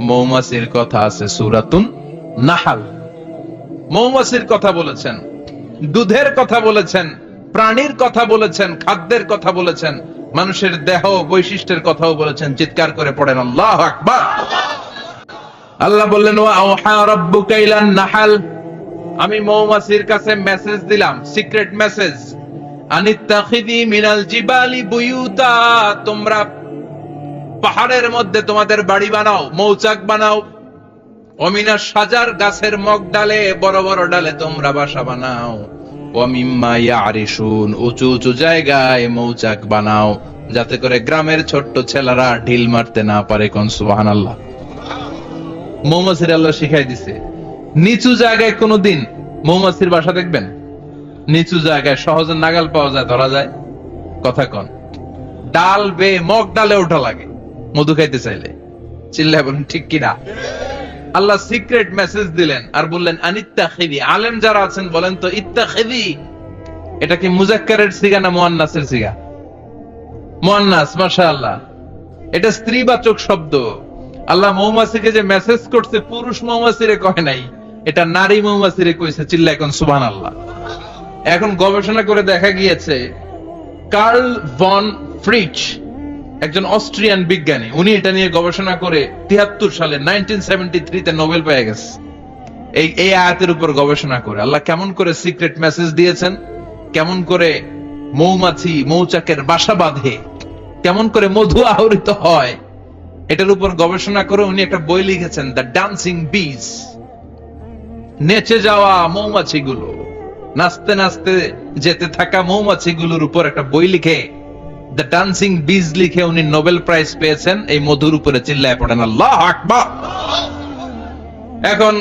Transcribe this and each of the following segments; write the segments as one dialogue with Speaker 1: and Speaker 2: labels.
Speaker 1: মৌমাছির কথা আছে সূরাতুন নাহাল। মৌমাছির কথা বলেছেন, দুধের কথা বলেছেন, প্রাণীর কথা বলেছেন, খাদ্যের কথা বলেছেন, মানুষের দেহ বৈশিষ্ট্যের কথাও বলেছেন। চিৎকার করে পড়েন আল্লাহু আকবার। আল্লাহ বললেন ওয়া আওহা রাব্বুকা ইলান নাহাল, আমি মৌমাছির কাছে মেসেজ দিলাম, সিক্রেট মেসেজ, আনিত্তাখিদি মিনাল জিবালি বুয়ুতা, তোমরা পাহাড়ের মধ্যে তোমাদের বাড়ি বানাও, মৌচাক বানাও, ওমিনাশ শাজার, গাছের মগ ডালে, বড় বড় ডালে তোমরা বাসা বানাও, ওয়া মিম্মা ইয়ারিশুন, উঁচু উঁচু জায়গায় মৌচাক বানাও, যাতে করে গ্রামের ছোট্ট ছেলেরা ঢিল মারতে না পারে। কোন সুবহানাল্লাহ। মৌমাছির আল্লাহ শিখাই দিছে, নিচু জায়গায় কোনদিন মৌমাছির বাসা দেখবেন? নিচু জায়গায় সহজে নাগাল পাওয়া যায়, ধরা যায়। কথা কন, ডাল বে মগ ডালে ওঠা লাগে মধু খাইতে চাইলে। চিল্লায় বলেন ঠিক কিনা? আল্লাহ সিক্রেট মেসেজ দিলেন আর বললেন আনিত্তাখিদি। আলেম যারা আছেন বলেন তো, ইত্তাখিদি এটা কি মুজাক্কারের সিগা না মুয়ান্নাসের সিগা? মুয়ান্নাস, মাশাআল্লাহ। এটা স্ত্রীবাচক শব্দ। আল্লাহ মৌমাছিকে যে মেসেজ করছে পুরুষ মৌমাছিরে কয় নাই, এটা নারী মৌমাছিরে কইছে। চিল্লায় কোন সুবহানাল্লাহ। এখন গবেষণা করে দেখা গিয়েছে, কার্ল ভন ফ্রিচ, একজন অস্ট্রিয়ান বিজ্ঞানী, উনি এটা নিয়ে গবেষণা করে 73 সালে 1973 তে নোবেল পেয়ে গেছে। এই আয়াতের উপর গবেষণা করে আল্লাহ কেমন করে সিক্রেট মেসেজ দিয়েছেন, কেমন করে মৌমাছি মৌচাকের বাসা বাঁধে, কেমন করে মধু আহরিত হয়, এটার উপর গবেষণা করে উনি একটা বই লিখেছেন, দ্য ডান্সিং বিজ। নেচে যাওয়া মৌমাছিগুলো, নাচতে নাচতে যেতে থাকা মৌমাছিগুলোর উপর একটা বই লিখে, দ্য ডান্সিং বিজ লিখে উনি নোবেল প্রাইজ পেয়েছেন এই মধুর উপরে। চিল্লায় পড়েন আল্লাহু আকবার। এখন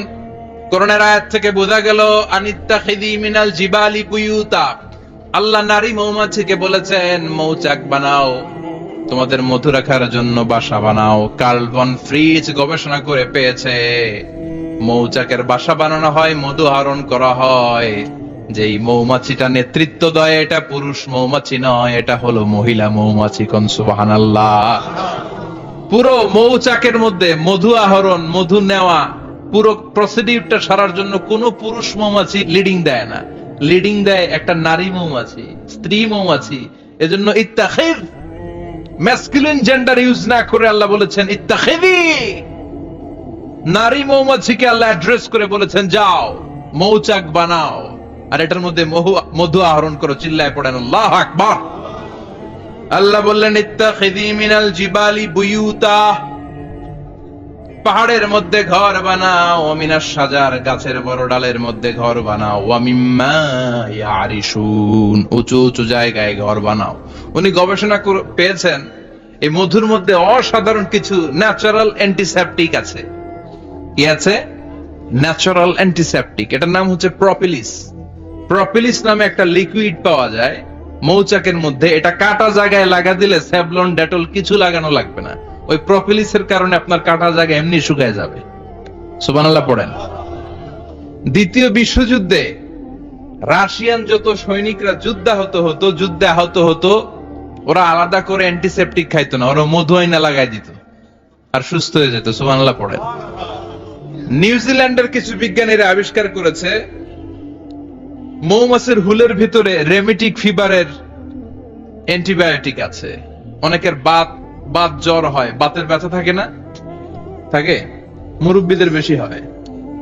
Speaker 1: কোরআনের আয়াত থেকে বোঝা গেল আনিত্তাখিদি মিনাল জিবালি বুয়ুতা, আল্লাহ নারী মৌমাছিকে বলেছেন মৌচাক বানাও, তোমাদের মধু রাখার জন্য বাসা বানাও। কার্ল ভন ফ্রিচ গবেষণা করে পেয়েছে, মৌচাকের বাসা বানানো হয়, মধু আহরণ করা হয়, যেই মৌমাছিটা নেতৃত্ব দেয় এটা পুরুষ মৌমাছি নয়, এটা হলো মহিলা মৌমাছি। কোন সুবহানাল্লাহ। পুরো মৌচাকের মধ্যে মধু আহরণ, মধু নেওয়া, পুরো প্রসিডিউরটা সারার জন্য কোন পুরুষ মৌমাছি লিডিং দেয় না, লিডিং দেয় একটা নারী মৌমাছি, স্ত্রী মৌমাছি। এজন্য ইত্তাখিদ, ম্যাসকুলিন জেন্ডার ইউজ না করে আল্লাহ বলেছেন ইত্তাখিদি। নারী মৌমাছিকে আল্লাহ অ্যাড্রেস করে বলেছেন যাও মৌচাক বানাও, আর এটার মধ্যে মধু আহরণ করো। চিল্লায় পড়েন আল্লাহু আকবার। আল্লাহ বললেন ইত্তাখিদি মিনাল জিবালি বুয়ুতা, পাহাড়ের মধ্যে ঘর বানাও, মিনাশ শাজার, গাছের বড় ডালের মধ্যে ঘর বানাও, ওয়া মিম্মা ইয়ারিশুন, উঁচু উঁচু জায়গায় ঘর বানাও। উনি গবেষণা পেয়েছেন এই মধুর মধ্যে অসাধারণ কিছু ন্যাচারাল অ্যান্টিসেপটিক আছে। কি আছে? Natural antiseptic. এটার নাম হচ্ছে প্রপিলিস। প্রপিলিস নামে একটা লিকুইড পাওয়া যায় মৌচাকের মধ্যে। এটা কাটা জায়গায় লাগা দিলে স্যাভলন, ডেটল কিছু লাগানো লাগবে না। ওই প্রপিলিসের কারণে আপনার কাটা জায়গা এমনি শুকায় যাবে। সুবহানাল্লাহ পড়েন। দ্বিতীয় বিশ্বযুদ্ধে রাশিয়ান যত সৈনিকরা যুদ্ধে আহত হতো, ওরা আলাদা করে অ্যান্টিসেপটিক খাইতো না, ওরা মধু আইনা লাগাই দিত আর সুস্থ হয়ে যেত। সুবহানাল্লাহ পড়েন। নিউজিল্যান্ডের কিছু বিজ্ঞানীরা আবিষ্কার করেছে মৌমাছির হুলের ভিতরে রেমিটিক ফিভারের অ্যান্টিবায়োটিক আছে। অনেকের বাত জ্বর হয়, বাতের ব্যথা থাকে না, থাকে, মুরব্বীদের বেশি হয়।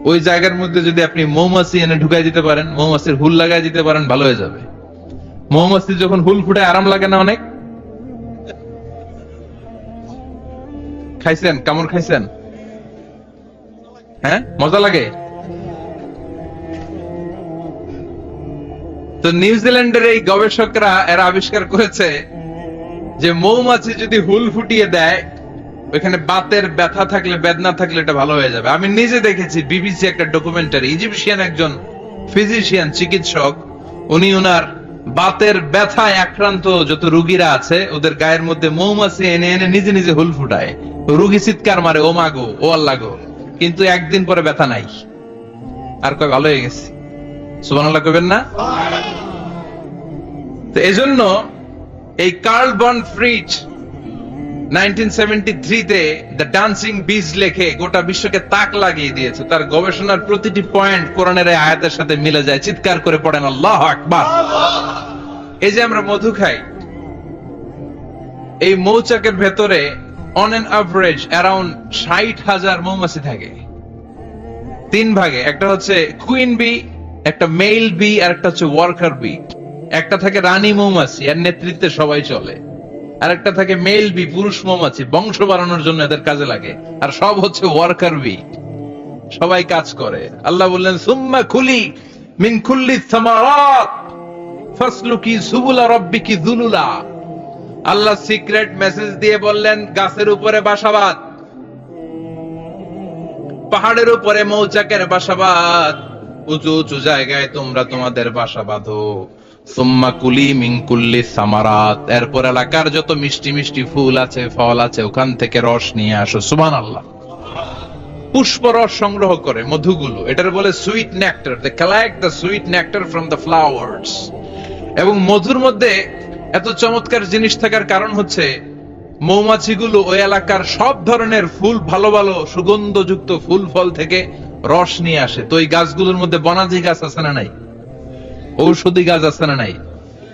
Speaker 1: ওই জায়গার মধ্যে যদি আপনি মৌমাছি এনে ঢুকাই দিতে পারেন, মৌমাছির হুল লাগাই দিতে পারেন, ভালো হয়ে যাবে। মৌমাছি যখন হুল ফুটে আরাম লাগে না অনেক? খাইছেন? কামড় খাইছেন? হ্যাঁ, মজা লাগে। তো নিউজিল্যান্ডের এই গবেষকরা এরা আবিষ্কার করেছে যে মৌমাছি যদি হুল ফুটিয়ে দেয়, ওইখানে বাতের ব্যথা থাকলে, বেদনা থাকলে এটা ভালো হয়ে যাবে। আমি নিজে দেখেছি, বিবিসি একটা ডকুমেন্টারি, ইজিপশিয়ান একজন ফিজিশিয়ান, চিকিৎসক, উনি ওনার বাতের ব্যথায় আক্রান্ত যত রোগীরা আছে ওদের গায়ের মধ্যে মৌমাছি এনে এনে নিজে নিজে হুল ফুটায়। রোগী চিৎকার মারে, ও মা গো, ও আল্লাহ গো, কিন্তু একদিন পরে ব্যথা নাই, আর কয় ভালো হয়ে গেছে। সুবহানাল্লাহ কইবেন না? তো এজন্য এই কার্ল ভন ফ্রিচ 1973-তে দ্য ডান্সিং বিজ লেখে গোটা বিশ্বকে তাক লাগিয়ে দিয়েছে। তার গবেষণার প্রতিটি পয়েন্ট কোরআনের এই আয়াতের সাথে মিলে যায়। চিৎকার করে পড়েন আল্লাহু আকবার। এই যে আমরা মধু খাই, এই মৌচাকের ভেতরে অন এন অ্যাভারেজ অ্যারাউন্ড 60,000 মৌমাছি থাকে। তিন ভাগে, একটা হচ্ছে কুইন বি, একটা মেল বি, আর একটা হচ্ছে ওয়ার্কার বি। একটা থাকে রানী মৌমাছি, এর নেতৃত্বে সবাই চলে। আর একটা থাকে মেল বি, পুরুষ মৌমাছি, বংশ বাড়ানোর জন্য এদের কাজে লাগে। আর সব হচ্ছে ওয়ার্কার বি, সবাই কাজ করে। আল্লাহ বললেন সুম্মা কুলি মিন কুল্লি সামারাত ফাসলুকি সুবুলা রাব্বিকি যুলুলা। আল্লাহ সিক্রেট মেসেজ দিয়ে বললেন গাছের উপরে বাসাবাদ, পাহাড়ের উপরে মৌচাকের বাসাবাদ, উঁচু উঁচু জায়গায় তোমরা তোমাদের বাসা বাঁধো। সুম্মা কুলি মিন কুল্লি সামারাত, এরপর এলাকার যত মিষ্টি মিষ্টি ফুল আছে, ফল আছে, ওখান থেকে রস নিয়ে আসো। সুবহানাল্লাহ। পুষ্প রস সংগ্রহ করে মধুগুলো, এটার বলে sweet nectar. They collect the sweet nectar from the flowers. এবং মধুর মধ্যে এত চমৎকার জিনিস থাকার কারণ হচ্ছে মৌমাছিগুলো ওই এলাকার সব ধরনের ফুল, ভালো ভালো সুগন্ধযুক্ত ফুল ফল থেকে রস নিয়ে আসে। তো এই গাছগুলোর মধ্যে বনাজি গাছ আছে না নাই? ঔষধি গাছ আছে না নাই?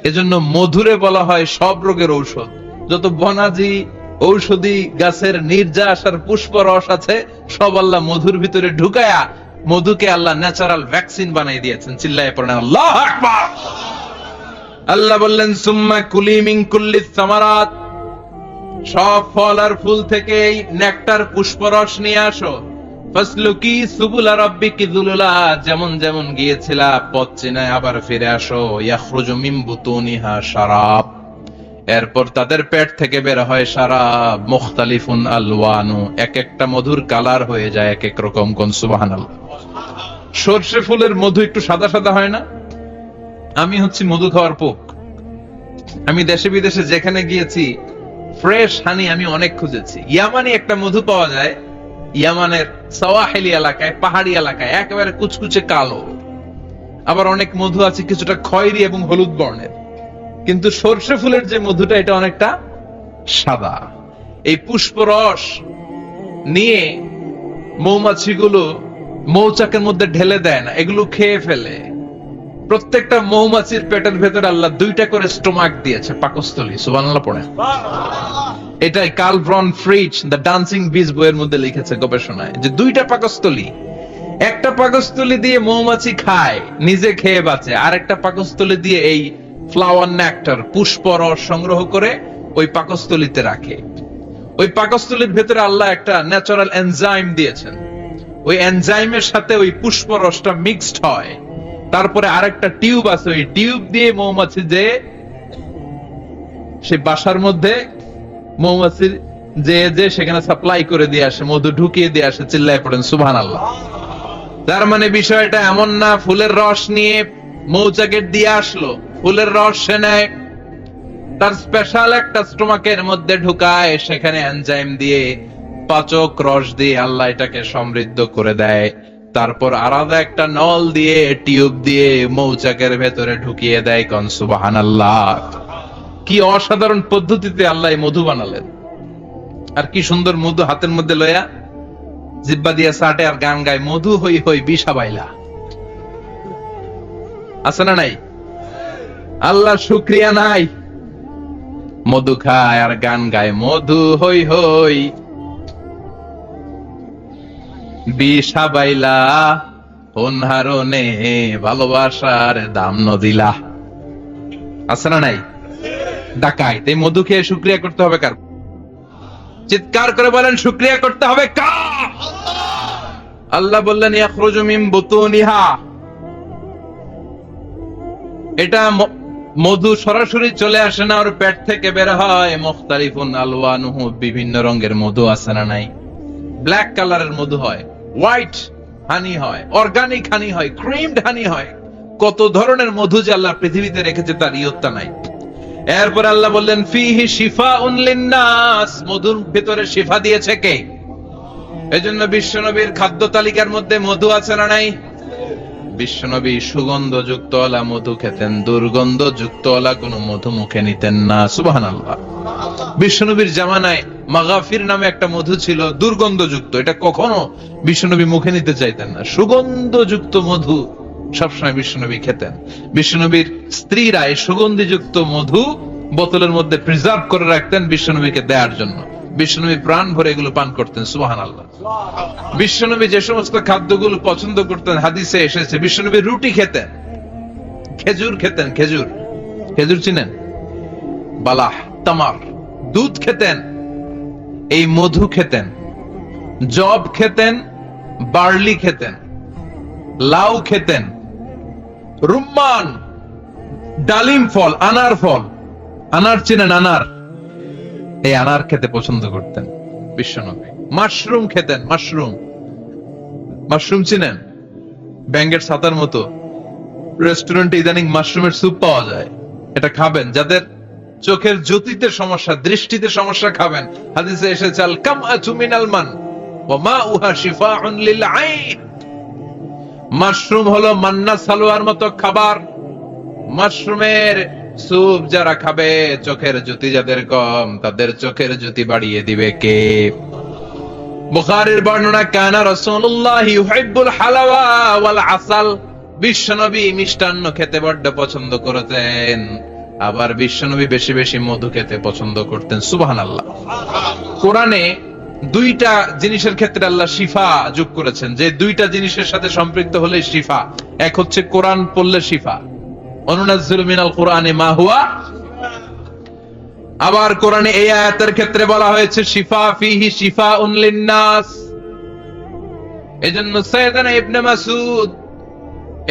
Speaker 1: এজন্য মধুরে বলা হয় সব রোগের ঔষধ। যত বনাজি ঔষধি গাছের নির্যাস আর পুষ্প রস আছে, সব আল্লাহ মধুর ভিতরে ঢুকায়া মধুকে আল্লাহ ন্যাচারাল ভ্যাকসিন বানাই দিয়েছেন। চিল্লায়ে পড়েন আল্লাহু আকবার। আল্লাহ বললেন সুম্মা কুলি মিন কুল্লি সামারাত, সব ফল আর ফুল থেকে নেকটার পুষ্পরস নিয়ে আসো। ফাসলুকি সুবুলা রাব্বিকি যুলুলা, যেমন যেমন গিয়েছিলা পথ চিনায় আবার ফিরে আসো। ইয়াখরুজু মিন বুতুনিহা শারাব, এরপর তাদের পেট থেকে বের হয় শারাব। মুখতালিফুন আলওয়ানু, এক একটা মধুর কালার হয়ে যায় এক এক রকম। কোন সুবহানাল্লাহ। সরষে ফুলের মধু একটু সাদা সাদা হয় না? আমি হচ্ছি মধু খাওয়ার পোক। আমি দেশে বিদেশে যেখানে গিয়েছি ফ্রেশ হানি আমি অনেক খুঁজেছি। ইয়ামানি একটা মধু পাওয়া যায়, ইয়ামানের সাওয়াহিলি এলাকায়, পাহাড়ি এলাকায়, একেবারে কুচকুচে কালো। আবার অনেক মধু আছে কিছুটা খয়েরি এবং হলুদ বর্ণের। কিন্তু সরষে ফুলের যে মধুটা, এটা অনেকটা সাদা। এই পুষ্পরস নিয়ে মৌমাছিগুলো মৌচাকের মধ্যে ঢেলে দেয় না, এগুলো খেয়ে ফেলে। প্রত্যেকটা মৌমাছির পেটের ভেতরে আল্লাহ 2টা করে স্টোমাক দিয়েছে, পাকস্থলী। সুবহানাল্লাহ পড়ে। এটাই কার্ল ভন ফ্রিচ দ্য ডান্সিং বিজ বইয়ের মধ্যে লিখেছে গবেষণায়, যে 2টা পাকস্থলী। একটা পাকস্থলী দিয়ে মৌমাছি খায়, নিজে খেয়ে বাঁচে। আর একটা পাকস্থলী দিয়ে এই ফ্লাওয়ার নেক্টার, পুষ্প রস সংগ্রহ করে ওই পাকস্থলীতে রাখে। ওই পাকস্থলীর ভেতরে আল্লাহ একটা ন্যাচারাল এনজাইম দিয়েছেন। ওই এনজাইমের সাথে ওই পুষ্প রসটা মিক্সড হয়। তারপরে আরেকটা টিউব আছে, ওই টিউব দিয়ে মৌমাছি যে সে বাসার মধ্যে মৌমাছির যে সেখানে সাপ্লাই করে দিয়ে আসে, মধু ঢুকিয়ে দিয়ে আসে। চিল্লায় পড়েন সুবহানাল্লাহ। তার মানে বিষয়টা এমন না ফুলের রস নিয়ে মৌচাকের দিয়ে আসলো, ফুলের রস সে নেয়, তার স্পেশাল একটা স্টোমাকের মধ্যে ঢুকায়, সেখানে এনজাইম দিয়ে, পাচক রস দিয়ে আল্লাহ এটাকে সমৃদ্ধ করে দেয়। তারপর আলাদা একটা নল দিয়ে, টিউব দিয়ে মৌচাকের ভেতরে ঢুকিয়ে দেয়। কোন সুবহানাল্লাহ। কি অসাধারণ পদ্ধতিতে আল্লাহ মধু বানালেন। আর কি সুন্দর মধু হাতের মধ্যে লয়া জিব্বা দিয়ে চাটে আর গান গায়, মধু হই হই বিষা বাইলা। আছে না নাই? আল্লাহ শুকরিয়া নাই? মধু খায় আর গান গায়, মধু হই হই বিষা বাইলা, অনহারনে ভালোবাসার দাম নদিলা। আছে না নাই? ডাকাইত। এই মধু খেয়ে শুকরিয়া করতে হবে কার? চিৎকার করে বলেন শুকরিয়া করতে হবে কার? আল্লাহ বললেন ইয়াখরুজু মিন বুতুনিহা, এটা মধু সরাসরি চলে আসে না, ওর পেট থেকে বের হয়। মুখতালিফুন আলওয়ানুহু, বিভিন্ন রঙের মধু আছে না নাই? ব্ল্যাক কালারের মধু হয়, হোয়াইট হানি হয়, অর্গানিক হানি হয়, ক্রিমড হানি হয়। কত ধরনের মধু যে আল্লাহ পৃথিবীতে রেখেছে তার ইয়ত্তা নাই। এরপর আল্লাহ বললেন ফিহি শিফাউন লিন্নাস, মধুর ভিতরে শিফা দিয়েছে কে? এজন্য বিশ্বনবীর খাদ্য তালিকার মধ্যে মধু আছে না নাই? বিশ্বনবী সুগন্ধযুক্ত ওয়ালা মধু খেতেন, দুর্গন্ধযুক্ত ওয়ালা কোনো মধু মুখে নিতেন না। সুবহানাল্লাহ। বিশ্বনবীর জামানায় মাগাফির নামে একটা মধু ছিল, দুর্গন্ধযুক্ত। এটা কখনো বিশ্বনবী মুখে নিতে চাইতেন না। সুগন্ধযুক্ত মধু সবসময় বিশ্বনবী খেতেন। বিশ্বনবীর স্ত্রীরা এই সুগন্ধিযুক্ত মধু বোতলের মধ্যে প্রিজার্ভ করে রাখতেন বিশ্বনবীকে দেওয়ার জন্য। বিশ্বনবী প্রাণ ভরে এগুলো পান করতেন। সুবহানাল্লাহ। বিশ্বনবী যে সমস্ত খাদ্যগুলো পছন্দ করতেন হাদিসে এসেছে। বিশ্বনবী রুটি খেতেন, খেজুর খেতেন। খেজুর, খেজুর চিনেন? বালাহ, তামার। দুধ খেতেন, এই মধু খেতেন, জব খেতেন, বার্লি খেতেন, লাউ খেতেন, রুম্মান, ডালিম ফল, আনার ফল। আনার চিনেন? আনার, এই আনার খেতে পছন্দ করতেন বিশ্বনবী। মাশরুম খেতেন, মাশরুম। মাশরুম চিনেন? ব্যাঙের ছাতার মতো। রেস্টুরেন্টে ইদানিং মাশরুমের স্যুপ পাওয়া যায়, এটা খাবেন। যাদের চোখের জ্যোতিতে সমস্যা, দৃষ্টিতে সমস্যা, খাবেন। হাদিসে এসেছে আল কামআতু মিনাল মান ওয়া মাউহা শিফাউন লিল আইন। মাশরুম হলো মান্না সালোয়ার মতো খাবার। মাশরুমের স্যুপ যারা খাবে, চোখের জ্যোতি যাদের কম, তাদের চোখের জ্যোতি বাড়িয়ে দিবে কে? বুখারীর বর্ণনা, কানা রাসূলুল্লাহ ইউহিব্বুল হালাওয়া ওয়াল আসাল। বিশ্বনবী মিষ্টান্ন খেতে বড্ড পছন্দ করতেন, আবার বিশ্বনবী বেশি বেশি মধু খেতে পছন্দ করতেন। সুবহানাল্লাহ। কোরআনে দুইটা জিনিসের ক্ষেত্রে আল্লাহ শিফা যোগ করেছেন, যে দুইটা জিনিসের সাথে সম্পৃক্ত হলে শিফা। এক হচ্ছে কোরআন পড়লে শিফা, অনুনাজ্জিলু মিনাল কুরআনি মা হুয়া। আবার কোরআনে এই আয়াতের ক্ষেত্রে বলা হয়েছে শিফা ফিহি শিফাউন লিন-নাস। এজন্য সাইয়েদনা ইবনে মাসউদ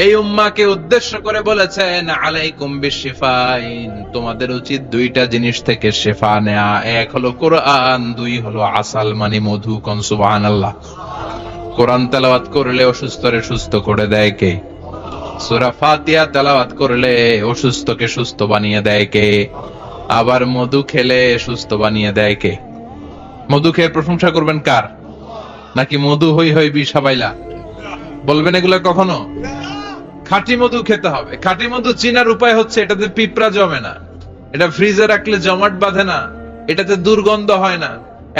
Speaker 1: এই উম্মাহকে উদ্দেশ্য করে বলেছেন, আলাইকুম বিশিফাইন, তোমাদের উচিত দুইটা জিনিস থেকে শিফা নেয়া। এক হলো কোরআন, দুই হলো আসাল মানে মধু। কোন সুবহানাল্লাহ। কোরআন তেলাওয়াত করলে অসুস্থরে সুস্থ করে দেয় কে? সূরা ফাতিহা তেলাওয়াত করলে অসুস্থকে সুস্থ বানিয়ে দেয় কে? আবার মধু খেলে সুস্থ বানিয়ে দেয় কে? মধু খেয়ে প্রশংসা করবেন কার? নাকি মধু হই হই বিষাবাইলা বলবেন এগুলা কখনো? খাঁটি মধু খেতে হবে। খাঁটি মধু চিনার উপায় হচ্ছে এটাতে পিঁপড়া জমে না, এটা ফ্রিজে রাখলে জমাট বাঁধে না, এটাতে দুর্গন্ধ হয় না।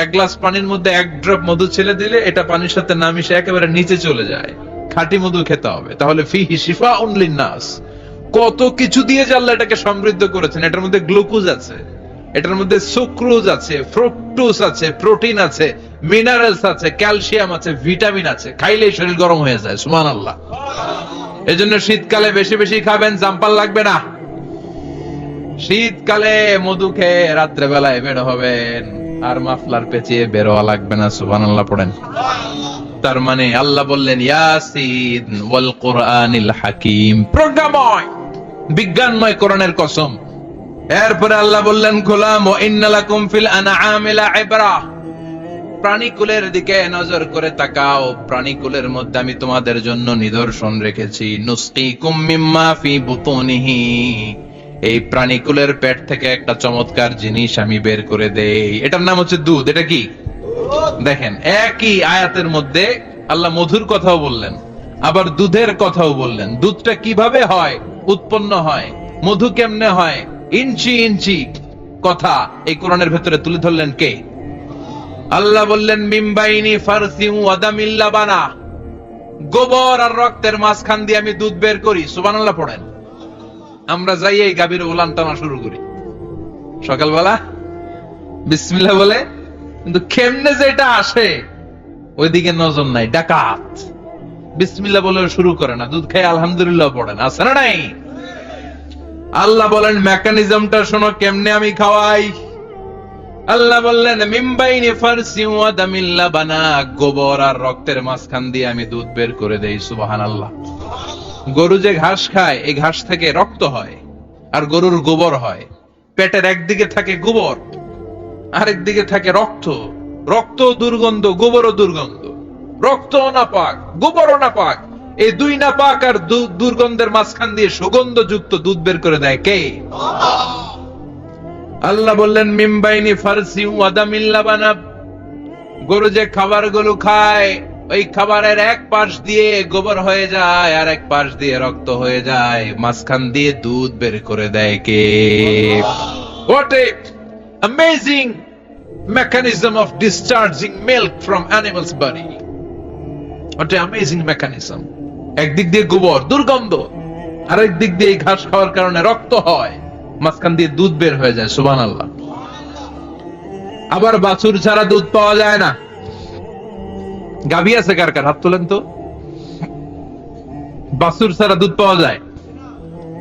Speaker 1: এক গ্লাস পানির মধ্যে এক ড্রপ মধু ছেড়ে দিলে এটা পানির সাথে না মিশে একেবারে নিচে চলে যায়। খাঁটি মধু খেতে হবে। তাহলে ফিহি শিফাউন লিন-নাস। কত কিছু দিয়ে যে আল্লাহ এটাকে সমৃদ্ধ করেছেন। এটার মধ্যে গ্লুকোজ আছে, এটার মধ্যে সুক্রোজ আছে, ফ্রুকটোজ আছে, প্রোটিন আছে, মিনারেলস আছে, ক্যালসিয়াম আছে, ভিটামিন আছে। খাইলেই শরীর গরম হয়ে যায়। সুবহানাল্লাহ। এজন্য শীতকালে বেশি বেশি খাবেন, জাম্পার লাগবে না। শীতকালে মধু খেয়ে রাত্রে বেলায় বের হবেন, আর মাফলার পেঁচিয়ে বের হওয়া লাগবে না। সুবহানাল্লাহ পড়েন। তার মানে আল্লাহ বললেন ইয়াসিন ওয়াল কুরআনিল হাকিম, প্রজ্ঞাময় বিজ্ঞানময় কোরআনের কসম। এরপরে আল্লাহ বললেন গোলাম ওয়া ইন্নালাকুম ফিল আনআমি লাইবরা, প্রাণীকুলের দিকে নজর করে তাকাও। প্রাণীকুলের মধ্যে আমি তোমাদের জন্য নিদর্শন রেখেছি। নুসকিকুম মিম্মা ফি বুতুনিহি, এই প্রাণীকুলের পেট থেকে একটা চমৎকার জিনিস আমি বের করে দেই, এটার নাম হচ্ছে দুধ। এটা কি? দেখেন, একই আয়াতের মধ্যে আল্লাহ মধুর কথাও বললেন, আবার দুধের কথাও বললেন। দুধটা কিভাবে হয়, উৎপন্ন হয়, মধু কেমনে হয়, ইঞ্চি ইঞ্চি কথা এই কোরআনের ভেতরে তুলে ধরলেন কে? আল্লাহ বললেন মিমবাইনি ফারসিউ ওয়া দামিল লাবানা, গোবর আর রক্তের মাঝখান দিয়ে আমি দুধ বের করি। সুবহানাল্লাহ পড়েন। আমরা যাই এই গাভীর উলান টানা শুরু করি সকালবেলা বিসমিল্লাহ বলে, কিন্তু কেমনে যে এটা আসে ওইদিকে নজর নাই। ডাকাত বিসমিল্লাহ বলে শুরু করে না, দুধ খাই আলহামদুলিল্লাহ পড়েন, আছে না নাই? আল্লাহ বলেন মেকানিজমটা শোনো কেমনে আমি খাওয়াই। আল্লাহ বললেন মিমবাইনি ফারসি ওয়া দামিল লাবানা, গোবর আর রক্তের মাঝখান দিয়ে আমি দুধ বের করে দেই। সুবহানাল্লাহ। গরু যে ঘাস খায়, এই ঘাস থেকে রক্ত হয় আর গরুর গোবর হয়। পেটের একদিকে থাকে গোবর, আরেক দিকে থাকে রক্ত। রক্ত দুর্গন্ধ, গোবরও দুর্গন্ধ। রক্ত নাপাক, গোবরও নাপাক। এই দুই নাপাক আর দুর্গন্ধের মাঝখান দিয়ে সুগন্ধযুক্ত দুধ বের করে দেয় কে? আল্লাহ বললেন মিমবাইনি ফারসি ওয়া দামিল লাবানা, গরু যে খাবারগুলো খায় ওই খাবারের এক পাশ দিয়ে গোবর হয়ে যায় আর এক পাশ দিয়ে রক্ত হয়ে যায়, মাঝখান দিয়ে দুধ বের করে দেয় কে? What a amazing mechanism of discharging milk from animal's body. What an amazing mechanism. একদিক দিয়ে গোবর দুর্গন্ধ, আরেক দিক দিয়ে ঘাস খাওয়ার কারণে রক্ত হয়, মাঝখান দিয়ে দুধ বের হয়ে যায়। সুবহানাল্লাহ। আবার বাছুর ছাড়া দুধ পাওয়া যায় না। গাভী আছে কার কার? হাত তোলেন তো। বাছুর ছাড়া দুধ পাওয়া যায়?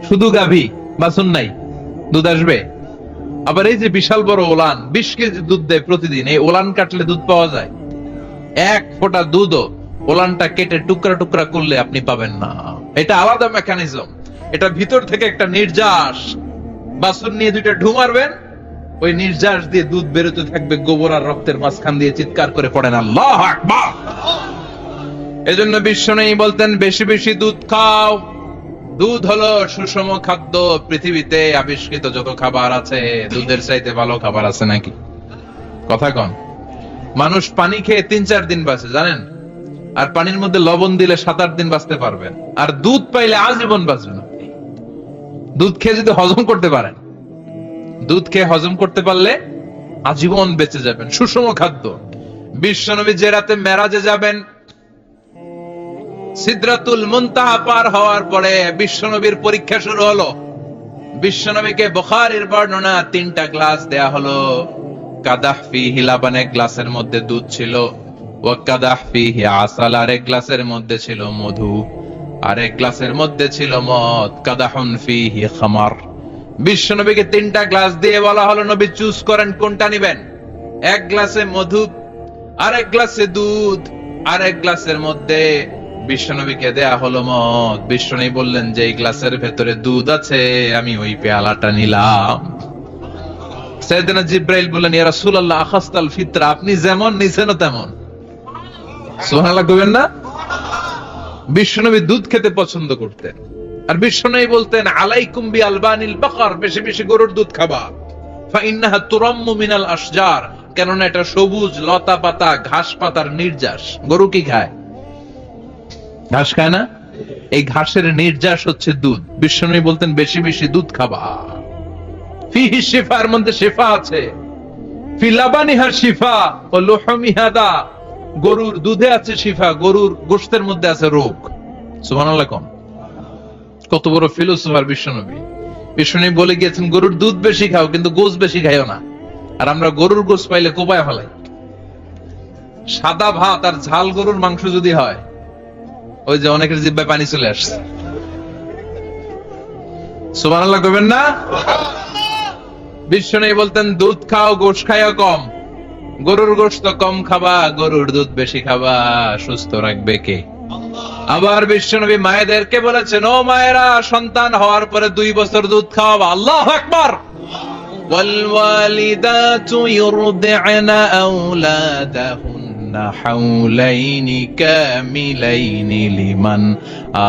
Speaker 1: শুধু গাভী, বাছুর নাই, দুধ আসবে? আবার এই যে বিশাল বড় ওলান, 20 কেজি দুধ দেয় প্রতিদিন, এই ওলান কাটলে দুধ পাওয়া যায়? এক ফোঁটা দুধও ওলানটা কেটে টুকরা টুকরা করলে আপনি পাবেন না। এটা আলাদা মেকানিজম। এটা ভিতর থেকে একটা নির্যাস। বাছুর নিয়ে দুইটা ঢু মারবেন, ওই নির্যাস দিয়ে দুধ বেরোতে থাকবে, গোবর আর রক্তের মাঝখান দিয়ে চিৎকার করে পড়েন আল্লাহু আকবার। এজন্য বিশ্বনবী বলতেন বেশি বেশি দুধ খাও। দুধ হলো সুষম খাদ্য। পৃথিবীতে আবিষ্কৃত যত খাবার আছে, দুধের চাইতে ভালো খাবার আছে নাকি? কথা কন। মানুষ পানি খেয়ে 3-4 দিন বাঁচে জানেন, আর পানির মধ্যে লবণ দিলে 7-8 দিন বাঁচতে পারবেন। আর দুধ পাইলে আজীবন বাঁচবেন আপনি। দুধ খেয়ে যদি হজম করতে পারেন, দুধ খেয়ে হজম করতে পারলে আজীবন বেঁচে যাবেন। সুষম খাদ্য। বিশ্বনবী যে রাতে মেরাজে যাবেন, সিদরাতুল মুনতাহা পার হওয়ার পরে বিশ্বনবীর পরীক্ষা শুরু হলো। বিশ্বনবীকে বুখারীর বর্ণনা 3টা গ্লাস দেয়া হলো। কাদাহ ফিহি লাবান, এক গ্লাসের মধ্যে দুধ ছিল। ওয়া কাদাহ ফিহি আসাল, আরেক গ্লাসের মধ্যে ছিল মধু, আরেক গ্লাসের মধ্যে ছিল মদ। কাদাহুন ফিহি খামার। বিশ্বনবীকে 3টা গ্লাস দিয়ে বলা হলো নবী চুজ করেন কোনটা নেবেন। এক গ্লাসে মধু, আরেক গ্লাসে দুধ, আরেক গ্লাসের মধ্যে বিশ্বনবীকে দেয়া হলো মদ। বিশ্বনবী বললেন যে এই গ্লাসের ভেতরে দুধ আছে, আমি ওই পেয়ালাটা নিলাম। সাইয়েদনা জিবরাইল বললেন ইয়া রাসূলুল্লাহ আখাসতাল ফিতরা, আপনি যেমন নিছেন তেমন। সুবহানাল্লাহ কইবেন না? বিশ্বনবী দুধ খেতে পছন্দ করতেন। আর বিশ্বনবী বলতেন আলাইকুম বি আলবানিল বাকার, বেশি বেশি গরুর দুধ খাবা। ফা ইন্নাহা তুরাম্মু মিনাল আশজার, কেননা এটা সবুজ লতা পাতা ঘাস পাতার নির্যাস। গরু কি খায়? ঘাস খায় না? এই ঘাসের নির্যাস হচ্ছে দুধ। বিশ্বনবী বলতেন বেশি বেশি দুধ খাবা। ফিহি শিফা, এর মধ্যে শিফা আছে। ফি লাবানিহা শিফা ও লুহমিহা দা, গরুর দুধে আছে শিফা, গরুর গোশতের মধ্যে আছে রোগ। সুবহানাল্লাহ। কত বড় ফিলোসোফার বিশ্বনবী। বিশ্বনবী বলে গিয়েছেন গরুর দুধ বেশি খাও, কিন্তু গোশ বেশি খাইও না। আর আমরা গরুর গোশ পাইলে কোপায় ফেলাই। সাদা ভাত আর ঝাল গরুর মাংস যদি হয়, ওই যে অনেকের জিহ্বায় পানি চলে আসছে। সুবহানাল্লাহ কইবেন না? বিশ্বনবী বলতেন দুধ খাও, গোশ খাইও কম। গরুর গোশত কম খাবা, গরুর দুধ বেশি খাবা। সুস্থ রাখবে কে? আবার বিশ্বনবী মায়েদেরকে বলেছেন ও মায়েরা, সন্তান হওয়ার পরে 2 বছর দুধ খাওয়াবা। আল্লাহু আকবার। ওয়াল ওয়ালিদাতু ইউরদি'না আওলাদাহুন্না হাওলাইনি কামিলাইনি লিমান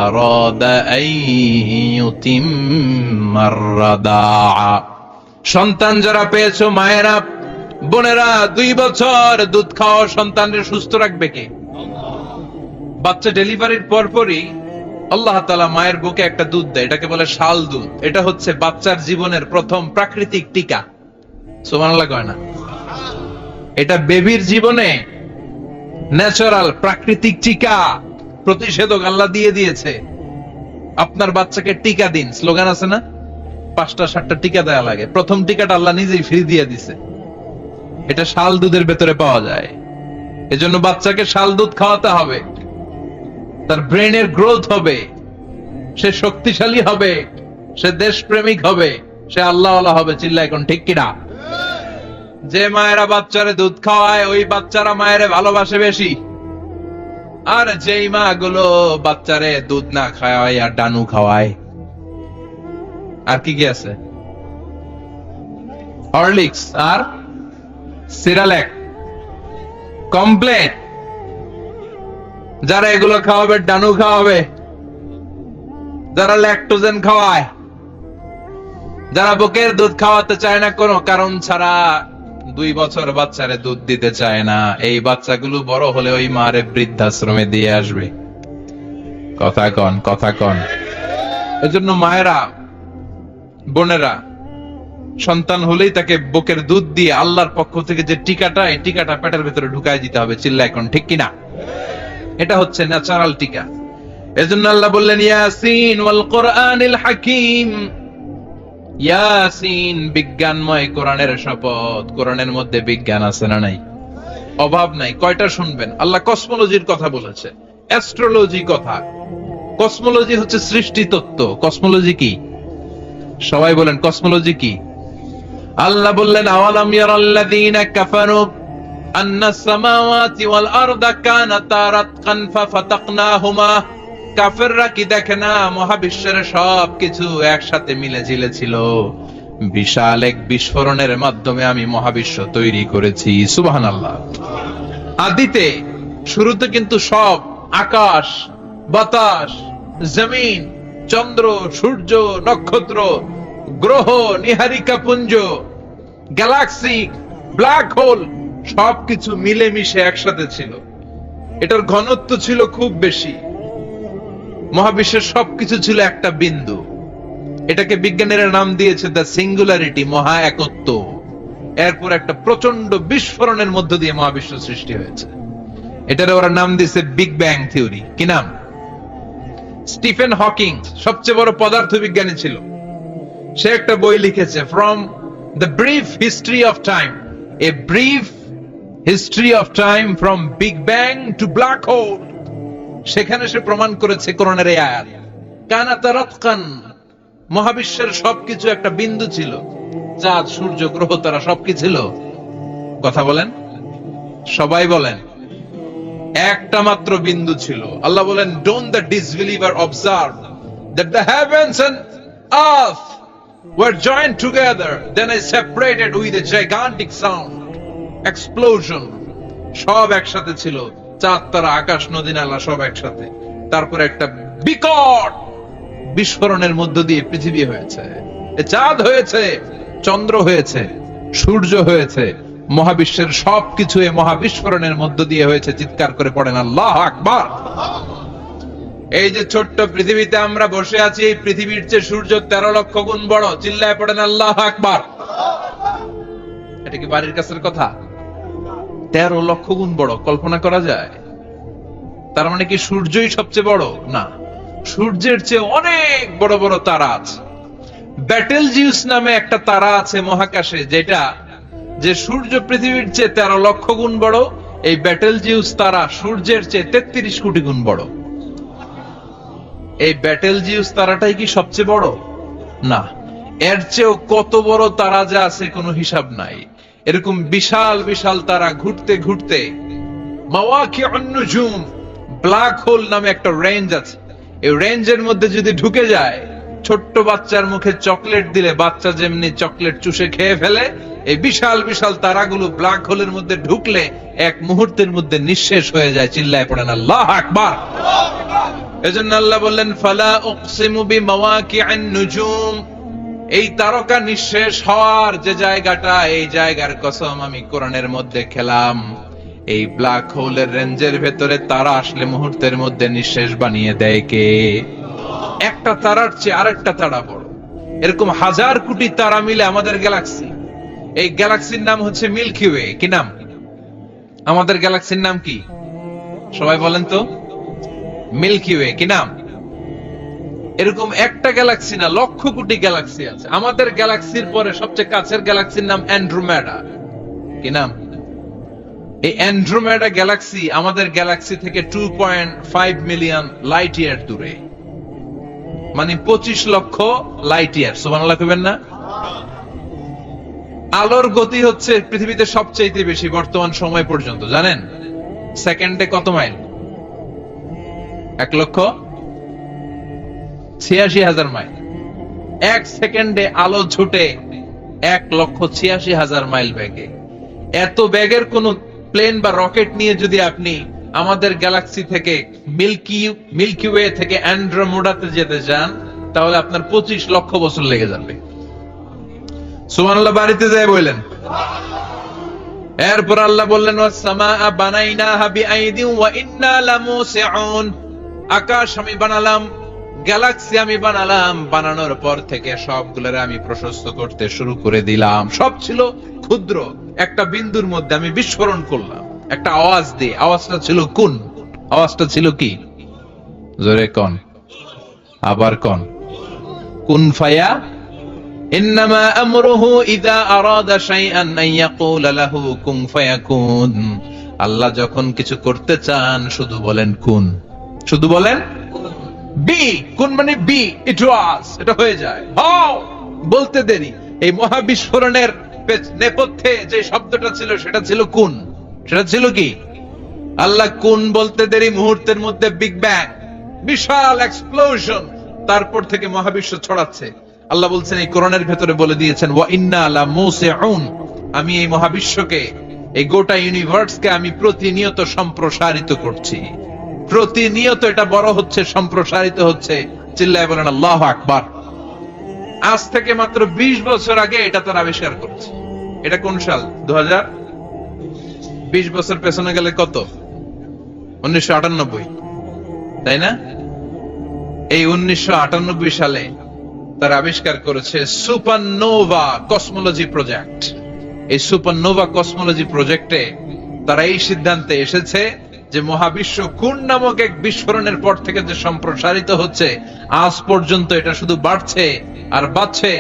Speaker 1: আরাদা আন ইউতিম্মার রাদাআ। সন্তান যারা পেয়েছো মায়েরা, বোনেরা, 2 বছর দুধ খাওয়া সন্তানকে সুস্থ রাখবে কে? বাচ্চা ডেলিভারির পরপরই আল্লাহ তাআলা মায়ের বুকে একটা দুধ দেয়, এটাকে বলে শাল দুধ। এটা হচ্ছে বাচ্চার জীবনের প্রথম প্রাকৃতিক টিকা। সুবহানাল্লাহ কয় না? এটা বেবির জীবনে ন্যাচারাল প্রাকৃতিক টিকা, প্রতিষেধক আল্লাহ দিয়ে দিয়েছে। আপনার বাচ্চাকে টিকা দিন, স্লোগান আছে না? 5টা-7টা টিকা দেয়া লাগে। প্রথম টিকাটা আল্লাহ নিজেই ফ্রি দিয়ে দিছে। এটা শাল দুধের ভেতরে পাওয়া যায়। এজন্য বাচ্চাকে শাল দুধ খাওয়াতে হবে। তার ব্রেনের গ্রোথ হবে, সে শক্তিশালী হবে, সে দেশপ্রেমিক হবে, সে আল্লাহওয়ালা হবে। চিল্লা এখন ঠিক কিনা? যে মায়েরা বাচ্চারে দুধ খাওয়ায়, ওই বাচ্চারা মায়েরে ভালোবাসে বেশি। আর যেই মা গুলো বাচ্চারে দুধ না খাওয়ায় আর ডানু খাওয়ায়, আর কি কি আছে? হরলিক্স আর সিরালেক, কমপ্লেন। যারা এগুলো খাওয়াবে, ডানু খাওয়াবে, যারা ল্যাকটোজেন খাওয়ায়, যারা বুকের দুধ খাওয়াতে চায় না কোনো কারণ ছাড়া, 2 বছর বাচ্চারে দুধ দিতে চায় না, এই বাচ্চাগুলো বড় হলে ওই মারে বৃদ্ধাশ্রমে দিয়ে আসবে। কথা কন, কথা কন। এজন্য মায়েরা, বোনেরা, সন্তান হলেই তাকে বুকের দুধ দিয়ে আল্লাহর পক্ষ থেকে যে টিকাটা, এই টিকাটা পেটের ভিতরে ঢুকাই দিতে হবে। চিল্লা এখন ঠিক কিনা? এটা হচ্ছে ন্যাচারাল টিকা। এজন্য আল্লাহ বললেন ইয়াসিন ওয়াল কোরআনিল হাকিম। ইয়াসিন, বিজ্ঞানময় কোরআনের শপথ। কোরআনের মধ্যে বিজ্ঞান আছে না নাই? অভাব নাই। কয়টা শুনবেন? আল্লাহ কসমোলজির কথা বলেছে, অ্যাস্ট্রোলজি কথা। কসমোলজি হচ্ছে সৃষ্টি তত্ত্ব। কসমোলজি কি? সবাই বলেন কসমোলজি কি? আল্লাহ বললেন আওয়ালাম ইয়ারাল্লাযীনা কাফারু আন্নাস সামাওয়াতি ওয়াল আরদা কানাতা রাতকান ফাফাতাকনাহুমা। কাফেররা কি দেখে না মহাবিশ্বের সবকিছু একসাথে মিলে ঝিলে ছিল, বিশাল এক বিস্ফোরণের মাধ্যমে আমি মহাবিশ্ব তৈরি করেছি। সুবহানাল্লাহ। আদিতে, শুরুতে কিন্তু সব আকাশ, বাতাস, জমিন, চন্দ্র, সূর্য, নক্ষত্র, গ্রহ, নিহারিকা পুঞ্জ, গ্যালাক্সি, ব্ল্যাক হোল সবকিছু মিলেমিশে একসাথে ছিল। এটার ঘনত্ব ছিল খুব বেশি। মহাবিশ্বের সবকিছু ছিল একটা বিন্দু। এটাকে বিজ্ঞানীরা নাম দিয়েছে দ্য সিঙ্গুলারিটি, মহা একত্ব। এরপর একটা প্রচন্ড বিস্ফোরণের মধ্য দিয়ে মহাবিশ্ব সৃষ্টি হয়েছে। এটার ওরা নাম দিয়েছে বিগ ব্যাং থিওরি। কি নাম? স্টিফেন হকিং সবচেয়ে বড় পদার্থবিজ্ঞানী ছিল। সে একটা বই লিখেছে, from the brief history of time, a brief history of time from big bang two black hole. সেখানে সে প্রমাণ করেছে কোরআনের এই আয়াত, কানাতা রাতকান, মহাবিশ্বের সবকিছু একটা বিন্দু ছিল। চাঁদ, সূর্য, গ্রহ, তারা সবকিছু ছিল। কথা বলেন, সবাই বলেন। একটা মাত্র বিন্দু ছিল। আল্লাহ বলেন, don't the disbeliever observe that the heavens and earth were joined together, then I separated with a gigantic sound, explosion। সব একসাথে ছিল, চাঁদ, তারা, আকাশ, নদী, নালা সব একসাথে। তারপর একটা বিকট বিস্ফোরণের মধ্য দিয়ে পৃথিবী হয়েছে, চাঁদ হয়েছে, চন্দ্র হয়েছে, সূর্য হয়েছে, মহাবিশ্বের সবকিছু এই মহাবিস্ফোরণের মধ্য দিয়ে হয়েছে। চিৎকার করে পড়েন আল্লাহু আকবার। এই যে ছোট্ট পৃথিবীতে আমরা বসে আছি, এই পৃথিবীর চেয়ে সূর্য 13 লক্ষ গুণ বড়। চিল্লায় পড়েন আল্লাহু আকবার। এটা কি বাড়ির কাছের কথা? 13 লক্ষ গুণ বড়, কল্পনা করা যায়? তার মানে কি সূর্যই সবচেয়ে বড়? না, সূর্যের চেয়ে অনেক বড় বড় তারা আছে। ব্যাটেলজিউস নামে একটা তারা আছে মহাকাশে, যেটা যে সূর্য পৃথিবীর চেয়ে 13 লক্ষ গুণ বড়। এই ব্যাটেলজিউস তারা সূর্যের চেয়ে 33 কোটি গুণ বড়। এই ব্যাটেলজিউস তারাটাই কি সবচেয়ে বড়? না, এর চেয়েও কত বড় তারা যে আছে কোনো হিসাব নাই। এরকম বিশাল বিশাল তারা ঘুরতে ঘুরতে মাওয়াকিউন নুজুম, ব্ল্যাক হোল নামে একটা রেঞ্জ আছে। এই রেঞ্জের মধ্যে যদি ঢুকে যায়, ছোট্ট বাচ্চার মুখে চকলেট দিলে বাচ্চা যেমনি চকলেট চুষে খেয়ে ফেলে, এই বিশাল বিশাল তারাগুলো ব্ল্যাক হোলের মধ্যে ঢুকলে এক মুহূর্তের মধ্যে নিঃশেষ হয়ে যায়। চিল্লায় পড়েন আল্লাহু আকবার। এজন্য আল্লাহ বললেন, ফালা উকসিমু বিমাওয়াকিউন নুজুম। এই তারকা নিঃশেষ হওয়ার যে জায়গাটা, এই জায়গার কসম আমি কোরআনের মধ্যে খেলাম। এই ব্ল্যাক হোলের রেঞ্জের ভেতরে তারা আসলে মুহূর্তের মধ্যে নিঃশেষ বানিয়ে দেয় কে? একটা তারার চেয়ে আরেকটা তারা বড়। এরকম হাজার কোটি তারা মিলে আমাদের গ্যালাক্সি। এই গ্যালাক্সির নাম হচ্ছে মিল্কি ওয়ে। কি নাম? আমাদের গ্যালাক্সির নাম কি? সবাই বলেন তো। Milky way. কি নাম? এরকম একটা গ্যালাক্সি না, লক্ষ কোটি গ্যালাক্সি আছে। আমাদের গ্যালাক্সির পরে সবচেয়ে কাছের গ্যালাক্সির নাম অ্যান্ড্রোমেডা। কি নাম? এই অ্যান্ড্রোমেডা গ্যালাক্সি আমাদের গ্যালাক্সি থেকে 2.5 মিলিয়ন লাইট ইয়ার দূরে, মানে 25 লক্ষ লাইট ইয়ার। সুবহানাল্লাহ কইবেন না? আলোর গতি হচ্ছে পৃথিবীতে সবচেয়ে বেশি বর্তমান সময় পর্যন্ত। জানেন সেকেন্ডে কত মাইল? 1,86,000 মাইল। এক সেকেন্ডে আলো ছুটে 1,86,000 মাইল বেগে। এত বেগের কোন প্লেন বা রকেট নিয়ে যদি আপনি আমাদের গ্যালাক্সি থেকে মিল্কি ওয়ে থেকে অ্যান্ড্রোমেডাতে যেতে চান, তাহলে আপনার 25 লক্ষ বছর লেগে যাবে। সুবহানাল্লাহ বাড়িতে যায় বললেন। এরপর আল্লাহ বললেন, ওয়াস সামাআ বানাইনাহা বিআইদিন ওয়া ইন্না লামুসিউন। আকাশ আমি বানালাম গ্যালাক্সি আমি বানালাম, বানানোর পর থেকে সবগুলোরে আমি প্রশস্ত করতে শুরু করে দিলাম। সব ছিল ক্ষুদ্র, একটা বিন্দুর মধ্যে আমি বিস্ফোরণ করলাম একটা আওয়াজ দিয়ে। আওয়াজটা ছিল কুন। আওয়াজটা ছিল কি? জোরে কোন, আবার কোন। কুন ফায়া ইন্নামা আমরুহু ইযা আরাদা শাইআন আন ইয়াকুলা লাহু কুন ফায়াকুন। আল্লাহ যখন কিছু করতে চান শুধু বলেন কুন, শুধু বলেন বি। কুন মানে বি, ইট ওয়াজ, এটা হয়ে যায়। হাও বলতে দেরি। এই মহাবিস্ফোরণের নেপথ্যে যে শব্দটা ছিল সেটা ছিল কুন। সেটা ছিল কি? আল্লাহ কুন বলতে দেরি, মুহূর্তের মধ্যে বিগ ব্যাং, বিশাল এক্সপ্লোশন, তারপর থেকে মহাবিশ্ব ছড়াচ্ছে। আল্লাহ বলছেন এই কোরআনের ভেতরে বলে দিয়েছেন ওয়া ইন্না লা মুসিউন, আমি এই মহাবিশ্বকে, এই গোটা ইউনিভার্সকে আমি প্রতিনিয়ত সম্প্রসারিত করছি। প্রতিনিয়ত এটা বড় হচ্ছে, সম্প্রসারিত হচ্ছে। চিল্লায় বলেন আল্লাহু আকবার। আজ থেকে মাত্র 20 বছর আগে এটা তার আবিষ্কার করেছে। এটা কোন সাল? 2000। 20 বছর পেছনে গেলে কত? 1998, তাই না? এই 1998 সালে তারা আবিষ্কার করেছে সুপারনোভা কসমোলজি প্রজেক্ট। এই সুপারনোভা কসমোলজি প্রজেক্টে তারা এই সিদ্ধান্তে এসেছে যে মহাবিশ্ব কুন নামক এক বিস্ফোরণের পর থেকে যে সম্প্রসারিত হচ্ছে, আজ পর্যন্ত এটা শুধু বাড়ছে আর বাড়ছে,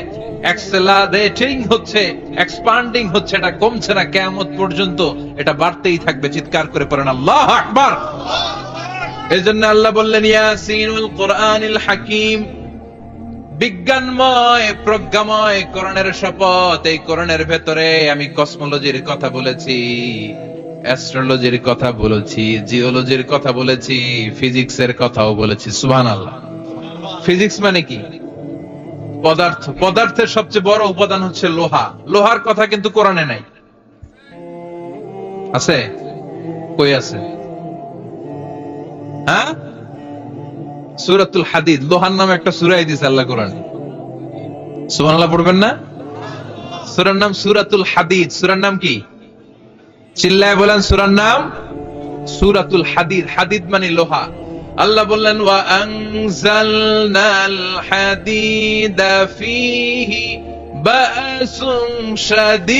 Speaker 1: অ্যাক্সেলারেটিং হচ্ছে, এক্সপান্ডিং হচ্ছে, এটা কমছে না। কিয়ামত পর্যন্ত এটা বাড়তেই থাকবে। চিৎকার করে পড়েন আল্লাহু আকবার। এজন্য আল্লাহ বললেন ইয়াসিনুল কুরআনিল হাকিম, বিজ্ঞানময় প্রজ্ঞাময় কোরআনের শপথ। এই কোরআনের ভেতরে আমি কসমোলজির কথা বলেছি, অ্যাস্ট্রোলজির কথা বলেছি, জিওলজির কথা বলেছি, ফিজিক্সের কথাও বলেছি। সুবহানাল্লাহ। ফিজিক্স মানে কি? পদার্থ। পদার্থের সবচেয়ে বড় উপাদান হচ্ছে লোহা। লোহার কথা কিন্তু কোরআনে নাই। আছে? কই আছে? হ্যাঁ, সূরাতুল হাদিদ, লোহার নামে একটা সূরাই দিয়েছে আল্লাহ কোরআনে। সুবহানাল্লাহ পড়বেন না? সূরার নাম সূরাতুল হাদিদ। সূরার নাম কি? চিল্লায় বলেন সূরার নাম সূরাতুল হাদিদ। হাদিদ মানে লোহা। আল্লাহ বললেন ওয়া আনজালনাল হাদিদা ফীহি বাসুন শাদীদ।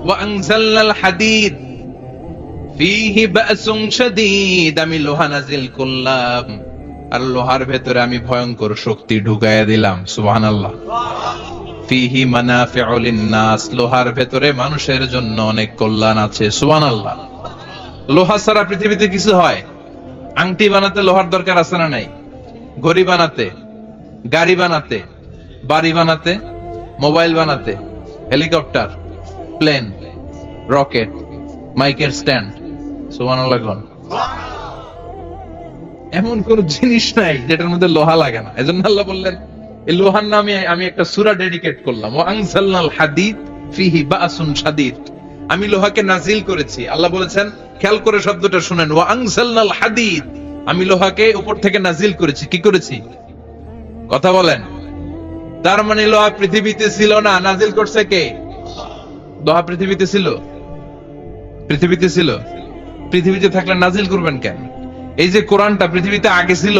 Speaker 1: ওয়া আনজালনাল হাদিদ ফীহি বাসুন শাদীদ, আমি লোহা নাজিল করলাম আর লোহার ভেতরে আমি ভয়ঙ্কর শক্তি ঢুকাইয়া দিলাম। সুবহানাল্লাহ। ফীহি মানাফিউ লিন-নাস, লোহার ভেতরে মানুষের জন্য অনেক কল্যাণ আছে। সুবহানাল্লাহ। লোহা ছাড়া পৃথিবীতে কিছু হয়? আংটি বানাতে লোহার দরকার আছে না নাই? ঘড়ি বানাতে, গাড়ি বানাতে, বাড়ি বানাতে, মোবাইল বানাতে, হেলিকপ্টার, প্লেন, রকেট, মাইকের স্ট্যান্ড। সুবহানাল্লাহ। এমন কোন জিনিস নাই যেটার মধ্যে লোহা লাগে না। এজন্য আল্লাহ বললেন এই লোহার নামে আমি একটা সূরা ডেডিকেট করলাম। ওয়া আনজালনাল হাদিদ ফীহি বাসুন শাদীদ, আমি লোহাকে নাজিল করেছি। আল্লাহ বলেছেন, খেয়াল করে শব্দটা শুনেন, ওয়া আনজালনাল হাদিদ, আমি লোহাকে উপর থেকে নাজিল করেছি। কি করেছি? কথা বলেন। তার মানে লোহা পৃথিবীতে ছিল না, নাজিল করছে কে? লোহা পৃথিবীতে ছিল? পৃথিবীতে ছিল। পৃথিবীতে থাকলে নাজিল করবেন কেন? এই যে কোরআনটা পৃথিবীতে আগে ছিল,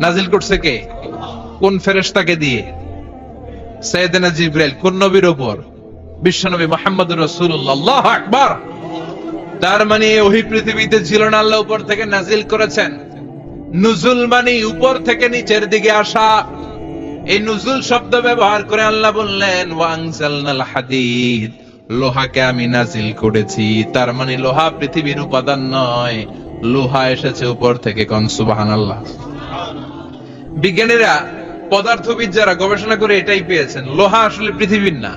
Speaker 1: নাজিল করছে কে? কোন ফেরেশতাকে দিয়ে? সাইয়েদনা জিবরাইল। কোন নবীর উপর? বিশ্বনবী মুহাম্মদুর রাসূলুল্লাহ। আল্লাহু আকবার। তার মানে ওহি পৃথিবীতে ছিল না, আল্লাহ উপর থেকে নাজিল করেছেন। নুজুল মানে উপর থেকে নিচের দিকে আসা। এই নুজুল শব্দ ব্যবহার করে আল্লাহ বললেন ওয়া আনজালনাল হাদিদ, লোহাকে আমি নাজিল করেছি। তার মানে লোহা পৃথিবীর উপাদান নয়, লোহা এসেছে উপর থেকে। কোন সুবহানাল্লাহ। বিজ্ঞানীরা, পদার্থবিদ যারা গবেষণা করে এটাই পেয়েছেন, লোহা আসলে পৃথিবীর না।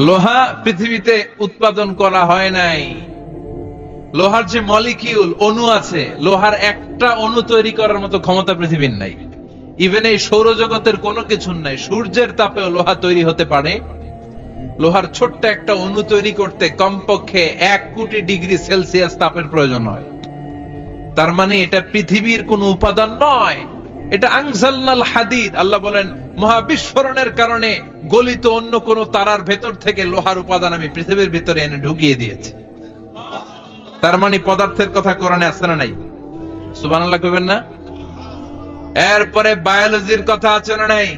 Speaker 1: লোহা পৃথিবীতে উৎপাদন করা হয় নাই। লোহার যে মলিকিউল, অণু আছে, লোহার একটা অণু তৈরি করার মতো ক্ষমতা পৃথিবীর নাই। ইভেন এই সৌরজগতের কোনো কিছু নাই। সূর্যের তাপেও লোহা তৈরি হতে পারে। লোহার ছোট্ট একটা অণু তৈরি করতে কমপক্ষে 1 কোটি ডিগ্রি সেলসিয়াস তাপের প্রয়োজন হয়। তার মানে এটা পৃথিবীর কোন উপাদান নয়, এটা আনজালনাল হাদিদ, আল্লাহ বলেন মহাবিস্ফোরণের কারণে গলিত অন্য কোন তারার ভেতর থেকে লোহার উপাদান আমি পৃথিবীর ভিতরে এনে ঢুকিয়ে দিয়েছি। তার মানে পদার্থের কথা কোরআনে আছে না নাই? সুবহানাল্লাহ কইবেন না? এরপরে বায়োলজির কথা আছে না নাই?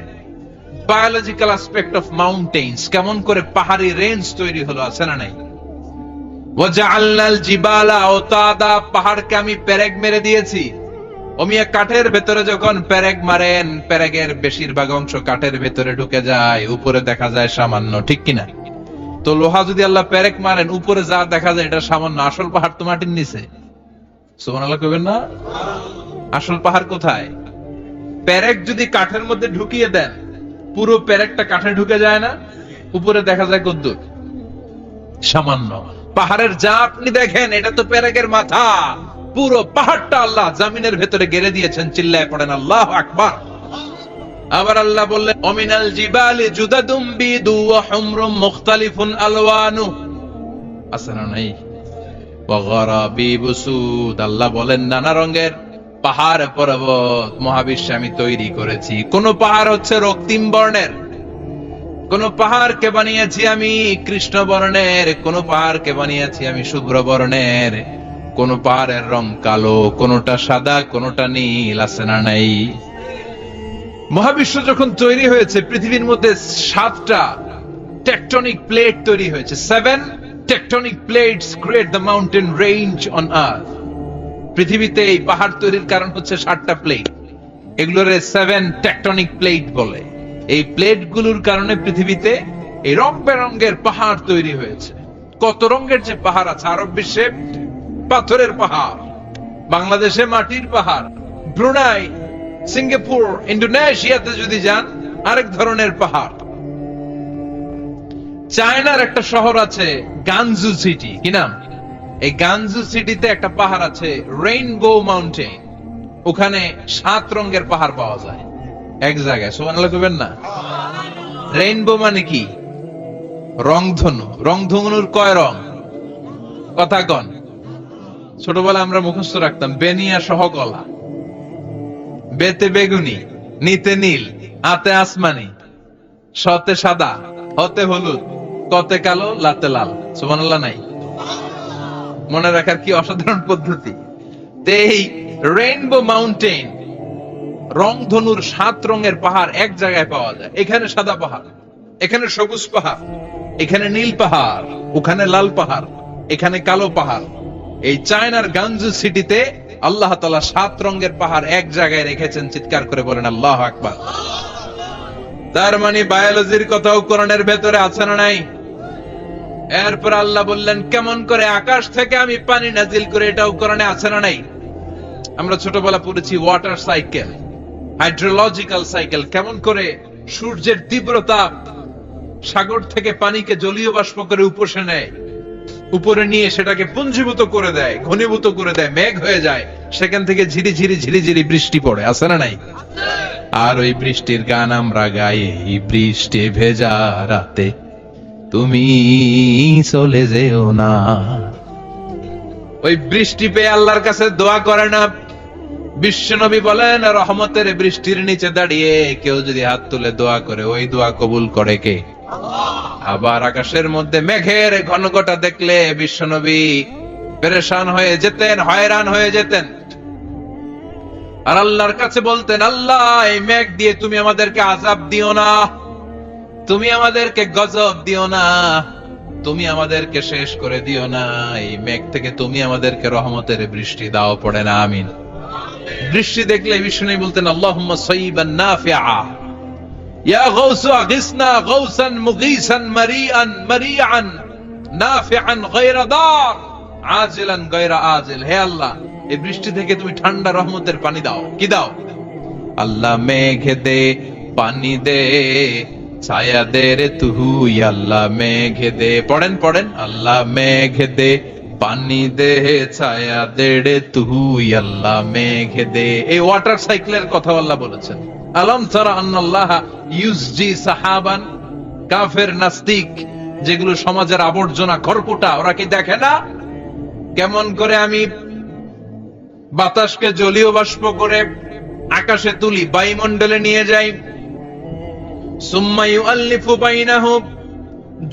Speaker 1: বায়োলজিক্যাল অ্যাসপেক্ট অফ মাউন্টেইনস, কেমন করে পাহাড়ি রেঞ্জ তৈরি হলো, আছে না নাই? ওয়াজআলনাল জিবালা আওতাদা, পাহাড়কে আমি পেরেক মেরে দিয়েছি। ওমিয়া কাঠের ভেতরে যখন পেরেক মারেন, পেরেকের বেশিরভাগ অংশ কাঠের ভেতরে ঢুকে যায়, উপরে দেখা যায় সামান্য, ঠিক কিনা? তো লোহা যদি আল্লাহ পেরেক মারেন, উপরে যা দেখা যায় এটা সামান্য, আসল পাহাড় তো মাটির নিচে। সুবহানাল্লাহ কইবেন না? আসল পাহাড় কোথায়? পেরেক যদি কাঠের মধ্যে ঢুকিয়ে দেন, পুরো পেরেকটা কাঠে ঢুকে যায় না, উপরে দেখা যায় কদ্দুর, সামান্য। পাহাড়ের যা আপনি দেখেন এটা তো পেরেকের মাথা, পুরো পাহাড়টা আল্লাহ জমিনের ভেতরে গেড়ে দিয়েছেন। চিল্লায় পড়েন আল্লাহু আকবার। আবার আল্লাহ বললেন অমিনাল জিবালি জুদাদুম বিদু ওয়া হুমরুম মুখতালিফুন আলওয়ানু, আছে না নাই? ওয়া গারাবিবু সুদ, আল্লাহ বলেন নানা রঙের পাহাড় পর্বত মহাবিশ্বে আমি তৈরি করেছি। কোন পাহাড় হচ্ছে রক্তিম বর্ণের, কোন পাহাড়কে বানিয়েছি আমি কৃষ্ণ বর্ণের, কোন পাহাড়কে বানিয়েছি আমি শুভ্র বর্ণের, কোন পাহাড়ের রং কালো, কোনটা সাদা, কোনটা নীল, আছে না নাই? মহাবিশ্ব যখন তৈরি হয়েছে, পৃথিবীর মধ্যে 7টা টেকটনিক প্লেট তৈরি হয়েছে। 7 tectonic plates create the mountain range on earth. পৃথিবীতে এই পাহাড় তৈরির কারণ হচ্ছে 7টা প্লেট, এগুলোরে 7 টেকটনিক প্লেট বলে। এই প্লেট গুলোর কারণে পৃথিবীতে এই রং বেরঙের পাহাড় তৈরি হয়েছে। কত রঙের যে পাহাড় আছে! আরব বিশ্বে পাথরের পাহাড়, বাংলাদেশে মাটির পাহাড়, ব্রুনাই, সিঙ্গাপুর, ইন্দোনেশিয়াতে যদি যান আরেক ধরনের পাহাড়। চায়নার একটা শহর আছে গানজু সিটি, কি নাম? এই গানজু সিটিতে একটা পাহাড় আছে রেইনবো মাউন্টেন, ওখানে 7 রঙের পাহাড় পাওয়া যায় এক জায়গায়। সুবহানাল্লাহ কইবেন না? রেইনবো মানে কি? রংধনু। রংধনুর কয় রং? কথা কন। ছোটবেলা আমরা মুখস্থ রাখতাম বেনিয়া সহ কলা, বেতে বেগুনি, নিতে নীল, আতে আসমানি, সতে সাদা, হতে হলুদ, কতে কালো, লাতে লাল। সুবহানাল্লাহ নাই? মনে রাখার কি অসাধারণ পদ্ধতি! এই রেইনবো মাউন্টেন, রংধনুর 7 রঙের পাহাড় এক জায়গায় পাওয়া যায়। এখানে সাদা পাহাড়, এখানে সবুজ পাহাড়, এখানে নীল পাহাড়, ওখানে লাল পাহাড়, এখানে কালো পাহাড়। এই চায়নার গানজু সিটিতে আল্লাহ তাআলা 7 রঙের পাহাড় এক জায়গায় রেখেছেন। চিৎকার করে বলেন আল্লাহু আকবার। তার মানে বায়োলজির কথাও কোরআনের ভেতরে আছে না নাই? এরপর আল্লাহ বললেন কেমন করে আকাশ থেকে আমি পানি নাজিল করে, এটাও কোরআনে আছে না নাই? আমরা ছোটবেলা পড়েছি ওয়াটার সাইকেল, হাইড্রোলজিক্যাল সাইকেল, কেমন করে সূর্যের তীব্রতা সাগর থেকে পানিকে জলীয় বাষ্প করে উপসে নেয়, উপরে নিয়ে সেটাকে পুঞ্জীভূত করে দেয়, ঘনীভূত করে দেয়, মেঘ হয়ে যায়, সেখান থেকে ঝিরি ঝিরি ঝিরি ঝিরি বৃষ্টি পড়ে, আছে না নাই? আর ওই বৃষ্টির গান আমরা গাই, এই বৃষ্টি ভেজা রাতে তুমি চলে যেও না। ওই বৃষ্টি পেয়ে আল্লাহর কাছে দোয়া করে না? বিশ্বনবী বলেন রহমতের বৃষ্টির নিচে দাঁড়িয়ে কেউ যদি হাত তুলে দোয়া করে, ওই দোয়া কবুল করে কে? আবার আকাশের মধ্যে মেঘের ঘনঘটা দেখলে বিশ্বনবী পেরেশান হয়ে যেতেন, হয়রান হয়ে যেতেন, আর আল্লাহর কাছে বলতেন আল্লাহ এই মেঘ দিয়ে তুমি আমাদেরকে আযাব দিও না, তুমি আমাদেরকে গজব দিও না, তুমি আমাদেরকে শেষ করে দিও না, এই মেঘ থেকে তুমি আমাদেরকে রহমতের বৃষ্টি দাও। পড়ে না আমিন। বৃষ্টি দেখলে বিষ্ণু বলতেন আল্লাহুম্মা সাইয়িবান নাফিআ, ইয়া গাউসু আগিসনা গাউসান মুগীসান মারিআন মারিআন নাফিআন গায়রা দার আজিলান গায়রা আজিল। হে আল্লাহ এই বৃষ্টি থেকে তুমি ঠান্ডা রহমতের পানি দাও। কি দাও? আল্লাহ মেঘ দে, পানি দে, ছায়া দে রে তুহু, আল্লাহ মেঘ দে। পড়েন পড়েন, আল্লাহ মেঘ দে, পানি দে, ছায়া দে রে তুহু, আল্লাহ মেঘ দে। এই ওয়াটার সাইকেলের কথা আল্লাহ বলেছেন। আলম তারা আন্নাল্লাহ ইউসজি সাহাবান, কাফের নাস্তিক যেগুলো সমাজের আবর্জনা খড়কুটা, ওরা কি দেখে না কেমন করে আমি বাতাসকে জলীয় বাষ্প করে আকাশে তুলি, বায়ুমণ্ডলে নিয়ে যাই। সুম্মা ইউআল্লিফু বাইনাহুম,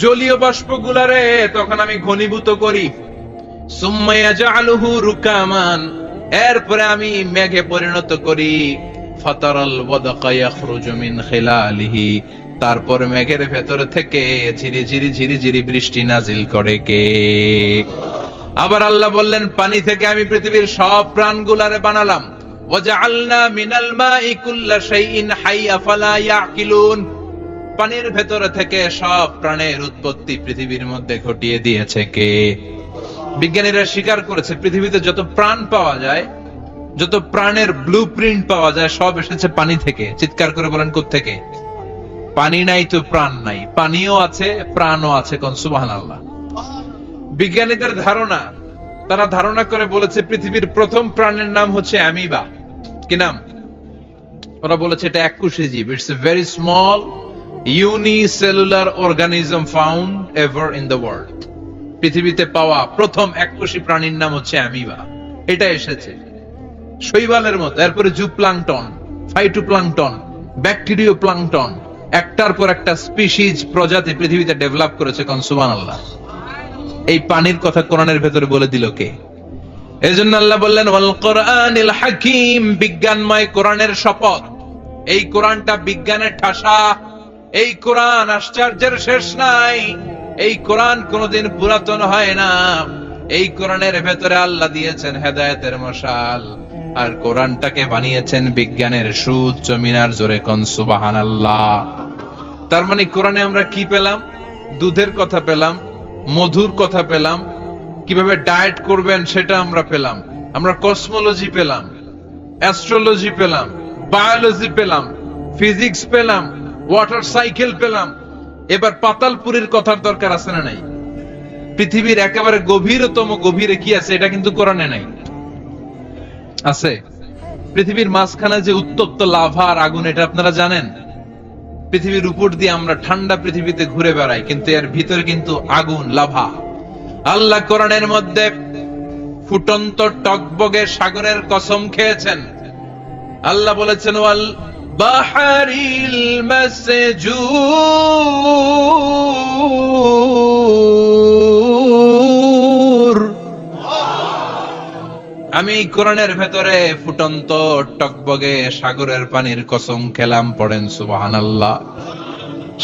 Speaker 1: জলীয় বাষ্পগুলারে তখন আমি ঘনীভূত করি। সুম্মা ইয়াজআলুহু রুকামান, এরপরে আমি মেঘে পরিণত করি। ফাতারাল ওয়াদাকা ইয়াখরুজু মিন খিলালিহি, তারপর মেঘের ভেতর থেকে ঝিরি ঝিরি বৃষ্টি নাজিল করে কে? আবার আল্লাহ বললেন, পানি থেকে আমি পৃথিবীর সব প্রাণগুলারে বানালাম। ওয়াজআলনা মিনাল মাই কুল্লা শাইইন হাই আফালা ইয়াকিলুন, পানির ভেতর থেকে সব প্রাণের উৎপত্তি পৃথিবীর মধ্যে ঘটিয়ে দিয়েছে কে? বিজ্ঞানীরা স্বীকার করেছে পৃথিবীতে যত প্রাণ পাওয়া যায়, যত প্রাণের ব্লুপ্রিন্ট পাওয়া যায়, সব এসেছে পানি থেকে। চিৎকার করে বলেন, কোত্থেকে? পানি নাই তো প্রাণ নাই, পানিও আছে প্রাণও আছে। কোন সুবহানাল্লাহ। বিজ্ঞানীদের ধারণা, তারা ধারণা করে বলেছে পৃথিবীর প্রথম প্রাণের নাম হচ্ছে অ্যামিবা। কি নাম? ওরা বলেছে এটা এককোষী জীব। It's a very small unicellular organism found ever in the world. পৃথিবীতে পাওয়া প্রথম এককোষী প্রাণীর নাম হচ্ছে অ্যামিবা। এটা এসেছে শৈবালের মতো, এরপরে জুপ্লাংটন, ফাইটোপ্লাংটন, ব্যাকটেরিয় প্লাংটন, একটার পর একটা স্পিসিজ প্রজাতি পৃথিবীতে ডেভেলপ করেছে। কোন সুবহানাল্লাহ। এই পানির কথা কোরআনের ভেতরে বলে দিল কে? এজন্য আল্লাহ বললেন, ওয়াল কোরআনিল হাকীম, বিজ্ঞানময় কোরআনের শপথ। এই কোরআনটা বিজ্ঞানের ঠাসা। এই কোরআন আশ্চর্যের শেষ নাই। এই কোরআন কোনোদিন পুরাতন হয় না। এই কোরআনের ভেতরে আল্লাহ দিয়েছেন হেদায়েতের মশাল, আর কোরআনটাকে বানিয়েছেন বিজ্ঞানের সুউচ্চ মিনার। জোরে কোন সুবহানাল্লাহ। তার মানে কোরআনে আমরা কি পেলাম? দুধের কথা পেলাম, মধুর কথা পেলাম, কিভাবে ডায়েট করবেন সেটা আমরা পেলাম। আমরা কসমোলজি পেলাম, অ্যাস্ট্রোলজি পেলাম, বায়োলজি পেলাম, ফিজিক্স পেলাম, ওয়াটার সাইকেল পেলাম। এবার পাতালপুরীর কথার দরকার আছে না নাই? পৃথিবীর একেবারে গভীরতম গভীরে কি আছে এটা কিন্তু কোরআনে নাই। আছে? পৃথিবীর মাঝখানে যে উত্তপ্ত লাভা আর আগুন, এটা আপনারা জানেন? পৃথিবীর উপর দিয়ে আমরা ঠান্ডা পৃথিবীতে ঘুরে বেড়াই, কিন্তু এর ভিতরে কিন্তু আগুন, লাভা। আল্লাহ কোরআনের মধ্যে ফুটন্ত টকবগে সাগরের কসম খেয়েছেন। আল্লাহ বলেছেন, ওয়াল বাহরিল মাসজুর, আমি কোরআনের ভেতরে ফুটন্ত টকবগে সাগরের পানির কসম খেলাম। পড়েন সুবহানাল্লাহ।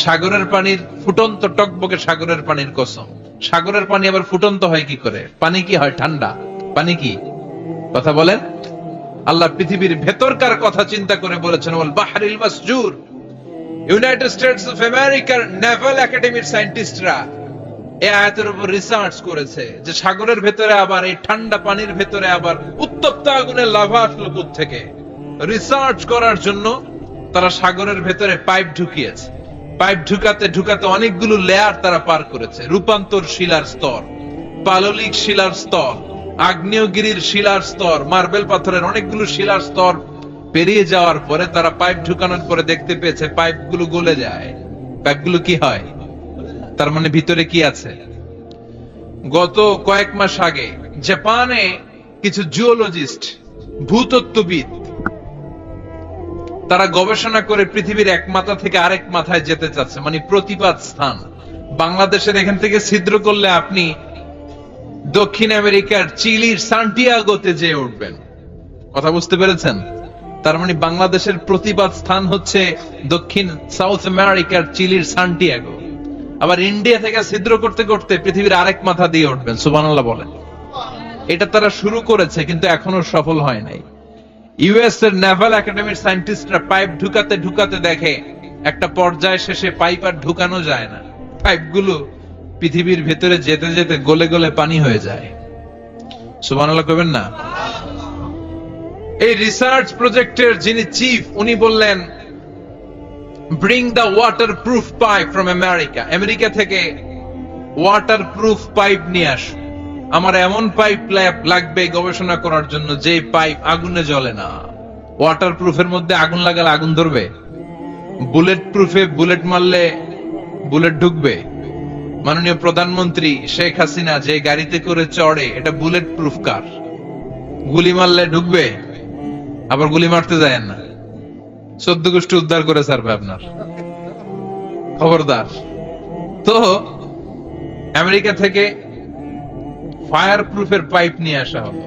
Speaker 1: সাগরের পানির, ফুটন্ত টকবগে সাগরের পানির কসম। সাগরের পানি আবার ফুটন্ত হয় কি করে? পানি কি হয়? ঠান্ডা। পানি কি? কথা বলেন। আল্লাহ পৃথিবীর ভেতরকার কথা চিন্তা করে বলেছেন, ওয়াল বাহরিল মাসজুর। ইউনাইটেড স্টেটস অফ আমেরিকার নেভাল একাডেমির সায়েন্টিস্টরা এই আয়াতের উপর রিসার্চ করেছে যে সাগরের ভেতরে আবার এই ঠান্ডা পানির ভেতরে আবার উত্তপ্ত আগুনের লাভা আসলো কোত্থেকে। রিসার্চ করার জন্য তারা সাগরের ভেতরে পাইপ ঢুকিয়েছে। পাইপ ঢুকাতে ঢুকাতে অনেকগুলো লেয়ার তারা পার করেছে। রূপান্তর শিলার স্তর, পাললিক শিলার স্তর, আগ্নেয়গিরির শিলার স্তর, মার্বেল পাথরের অনেকগুলো শিলার স্তর পেরিয়ে যাওয়ার পরে তারা পাইপ ঢুকানোর পরে দেখতে পেয়েছে পাইপগুলো গলে যায়। পাইপগুলো কি হয়? তার মানে ভিতরে কি আছে? গত কয়েক মাস আগে জাপানে কিছু জিওলজিস্ট, ভূতত্ত্ববিদ, তারা গবেষণা করে পৃথিবীর এক মাথা থেকে আরেক মাথায় যেতে চাচ্ছে, মানে প্রতিপাদ স্থান। বাংলাদেশের এখান থেকে ছিদ্র করলে আপনি দক্ষিণ আমেরিকার চিলির সান্টিয়াগোতে যেয়ে উঠবেন। কথা বুঝতে পেরেছেন? তার মানে বাংলাদেশের প্রতিপাদ স্থান হচ্ছে দক্ষিণ সাউথ আমেরিকার চিলির সান্টিয়াগো। আবার ইন্ডিয়া থেকে ছিদ্র করতে করতে পৃথিবীর আরেক মাথা দিয়ে উঠবেন। সুবহানাল্লাহ বলেন। এটা তারা শুরু করেছে, কিন্তু এখনো সফল হয় নাই। ইউএস এর নেভাল একাডেমির সায়েন্টিস্টরা পাইপ ঢুকাতে ঢুকাতে দেখে একটা পর্যায় শেষে পাইপ আর ঢুকানো যায় না। পাইপগুলো পৃথিবীর ভেতরে যেতে যেতে গলে গলে পানি হয়ে যায়। সুবহানাল্লাহ কইবেন না? এই রিসার্চ প্রজেক্টের যিনি চিফ, উনি বললেন, bring the water proof pipe from America. America থেকে ওয়াটার প্রুফ পাইপ নিয়ে আস। আমার এমন পাইপ লাগবে গবেষণা করার জন্য যে পাইপ আগুনে জ্বলে না। ওয়াটার প্রুফের মধ্যে আগুন লাগালে আগুন ধরবে? বুলেট প্রুফে বুলেট মারলে বুলেট ঢুকবে? মাননীয় প্রধানমন্ত্রী শেখ হাসিনা যে গাড়িতে করে চড়ে, এটা বুলেট প্রুফ কার? গুলি মারলে ঢুকবে? আবার গুলি মারতে যায় না, 14 গোষ্ঠী উদ্ধার করে ছাড়বে আপনার, খবরদার। তো আমেরিকা থেকে ফায়ার প্রুফের পাইপ নিয়ে আসা হলো।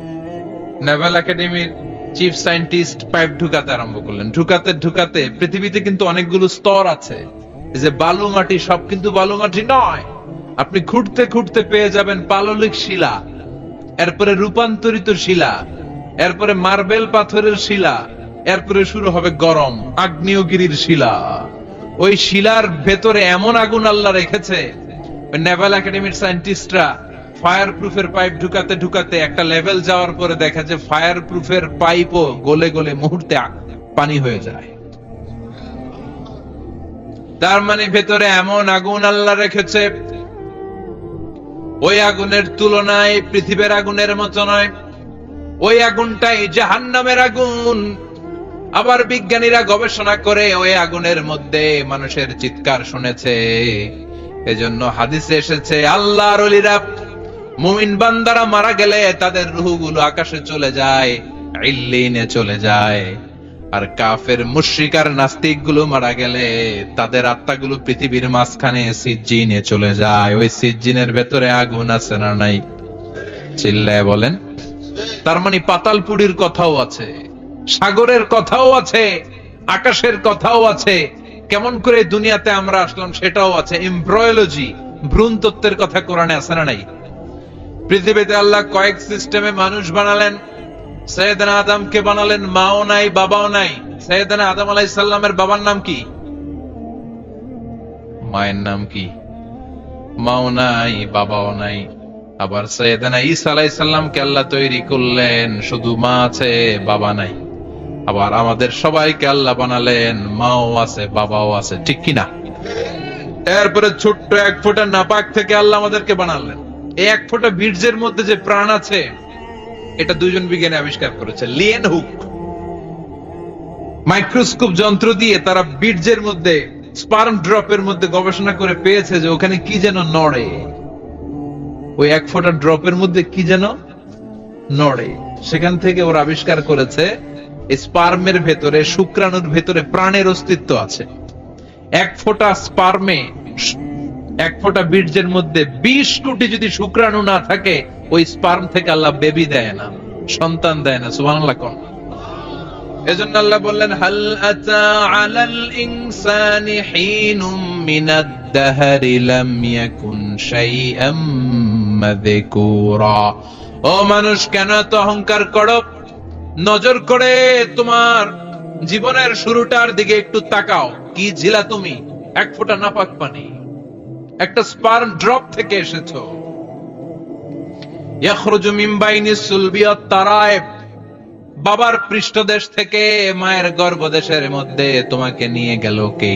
Speaker 1: নেভাল একাডেমির চিফ সায়েন্টিস্ট পাইপ ঢুকাতে আরম্ভ করলেন। ঢুকাতে ঢুকাতে পৃথিবীতে কিন্তু অনেকগুলো স্তর আছে, এই যে বালু মাটি, সব কিন্তু বালু মাটি নয়। আপনি খুঁড়তে খুঁড়তে পেয়ে যাবেন পাললিক শিলা, এরপরে রূপান্তরিত শিলা, এরপরে মার্বেল পাথরের শিলা, এরপরে শুরু হবে গরম আগ্নেয়গিরির শিলা। ওই শিলার ভেতরে এমন আগুন আল্লাহ রেখেছে, নেভাল একাডেমির সায়েন্টিস্টরা ফায়ার প্রুফের পাইপ ঢুকাতে ঢুকাতে একটা লেভেল যাওয়ার পরে দেখা যায় ফায়ার প্রুফের পাইপও গলে গলে মুহূর্তে পানি হয়ে যায়। তার মানে ভেতরে এমন আগুন আল্লাহ রেখেছে, ওই আগুনের তুলনায় পৃথিবীর আগুনের মতো নয়। ওই আগুনটাই জাহান্নামের আগুন। আবার বিজ্ঞানীরা গবেষণা করে ওই আগুনের মধ্যে মানুষের চিৎকার শুনেছে। এজন্য হাদিসে এসেছে আল্লাহর ওলিরা, মুমিন বান্দারা মারা গেলে তাদের রূহগুলো আকাশে চলে যায়, ইল্লিনে চলে যায়। আর কাফের মুশরিক আর নাস্তিক গুলো মারা গেলে তাদের আত্মাগুলো পৃথিবীর মাঝখানে সিজ্জিনে চলে যায়। ওই সিজ্জিনের ভেতরে আগুন আছে না নাই? চিল্লায় বলেন। তার মানে পাতালপুরীর কথাও আছে, সাগরের কথাও আছে, আকাশের কথাও আছে। কেমন করে দুনিয়াতে আমরা আসলাম সেটাও আছে। এমব্রয়োলজি, ভ্রূণ তত্ত্বের কথা কোরআনে আছে না নাই? পৃথিবীতে আল্লাহ কয়েক সিস্টেমে মানুষ বানালেন। সৈয়দনা আদমকে বানালেন, মাও নাই বাবাও নাই। সৈয়দনা আদম আলাইহিস সালামের বাবার নাম কি? মায়ের নাম কি? মাও নাই বাবাও নাই। আবার সৈয়দনা ঈসা আলাইহিস সালামকে আল্লাহ তৈরি করলেন, শুধু মা আছে বাবা নাই। আবার আমাদের সবাইকে আল্লাহ বানালেন, মাও আছে বাবাও আছে, ঠিক কিনা? এরপরে ছোট্ট এক ফোঁটা নাপাক থেকে আল্লাহ আমাদেরকে বানালেন। এই এক ফোঁটা বীর্যের মধ্যে যে প্রাণ আছে, এটা দুইজন বিজ্ঞানী আবিষ্কার করেছে। লিয়েন হুক মাইক্রোস্কোপ যন্ত্র দিয়ে তারা বীর্যের মধ্যে, স্পার্ম ড্রপের মধ্যে গবেষণা করে পেয়েছে যে ওখানে কি যেন নড়ে। ওই এক ফোঁটা ড্রপের মধ্যে কি যেন নড়ে। সেখান থেকে ওরা আবিষ্কার করেছে স্পার্মের ভেতরে, শুক্রাণুর ভেতরে প্রাণের অস্তিত্ব আছে। এক ফোঁটা স্পার্মে, এক ফোঁটা বীর্যের মধ্যে 20 কোটি যদি শুক্রাণু না থাকে, ওই স্পার্ম থেকে আল্লাহ বেবি দেয় না, সন্তান দেয় না। সুবহানাল্লাহ কোন? এজন্য আল্লাহ বললেন হাল আতা আলাল ইনসানি হিনুম মিনাদ দাহরি লাম ইয়াকুন শাইআম মাযকুরা। ও মানুষ, কেন এত অহংকার করো? নজর করে তোমার জীবনের শুরুটার দিকে একটু তাকাও। কি ছিলা তুমি? এক ফোঁটা নাপাক পানি, একটা স্পার্ম ড্রপ থেকে এসেছো। ইয়াখরুজু মিন বাইনিস সুলবি ওয়াত তারায়েব, বাবার পৃষ্ঠদেশ থেকে মায়ের গর্ভদেশের মধ্যে তোমাকে নিয়ে গেল কে?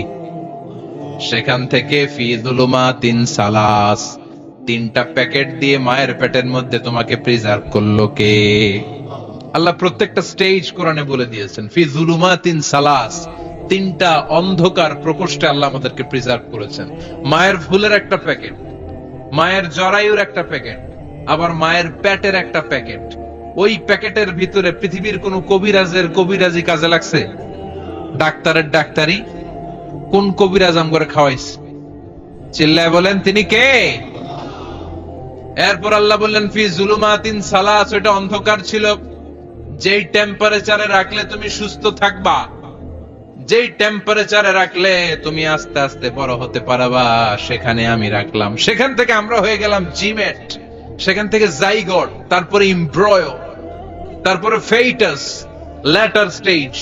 Speaker 1: সেখান থেকে ফি যুলুমাতিন সালাস, 3টা প্যাকেট দিয়ে মায়ের পেটের মধ্যে তোমাকে প্রিজার্ভ করলো কে? আল্লাহ প্রত্যেকটা স্টেজ কোরআনে বলে দিয়েছেন। ফি যুলুমাতিন সালাস, 3টা অন্ধকার প্রকোষ্ঠে আল্লাহ আমাদেরকে প্রিজার্ভ করেছেন। মায়ের ফুলের একটা প্যাকেট, মায়ের জরায়ুর একটা প্যাকেট, আবার মায়ের পেটের একটা প্যাকেট। ওই প্যাকেটের ভিতরে পৃথিবীর কোন কবিরাজের কবিরাজি কাজে লাগছে? ডাক্তারের ডাক্তারি? কোন কবিরাজ আম করে খাওয়াইছে? চিল্লায় বলেন তিনি কে? এরপর আল্লাহ বললেন ফি যুলুমাতিন সালাস, ওটা অন্ধকার ছিল। যেই টেম্পারেচারে রাখলে তুমি সুস্থ থাকবা, যেই টেম্পারেচারে রাখলে তুমি আস্তে আস্তে বড় হতে পারবা, সেখানে আমি রাখলাম। সেখান থেকে আমরা হয়ে গেলাম জিমেট, সেখান থেকে জাইগট, তারপরে এমব্রয়ো, তারপরে ফেটাস, ল্যাটার স্টেজ।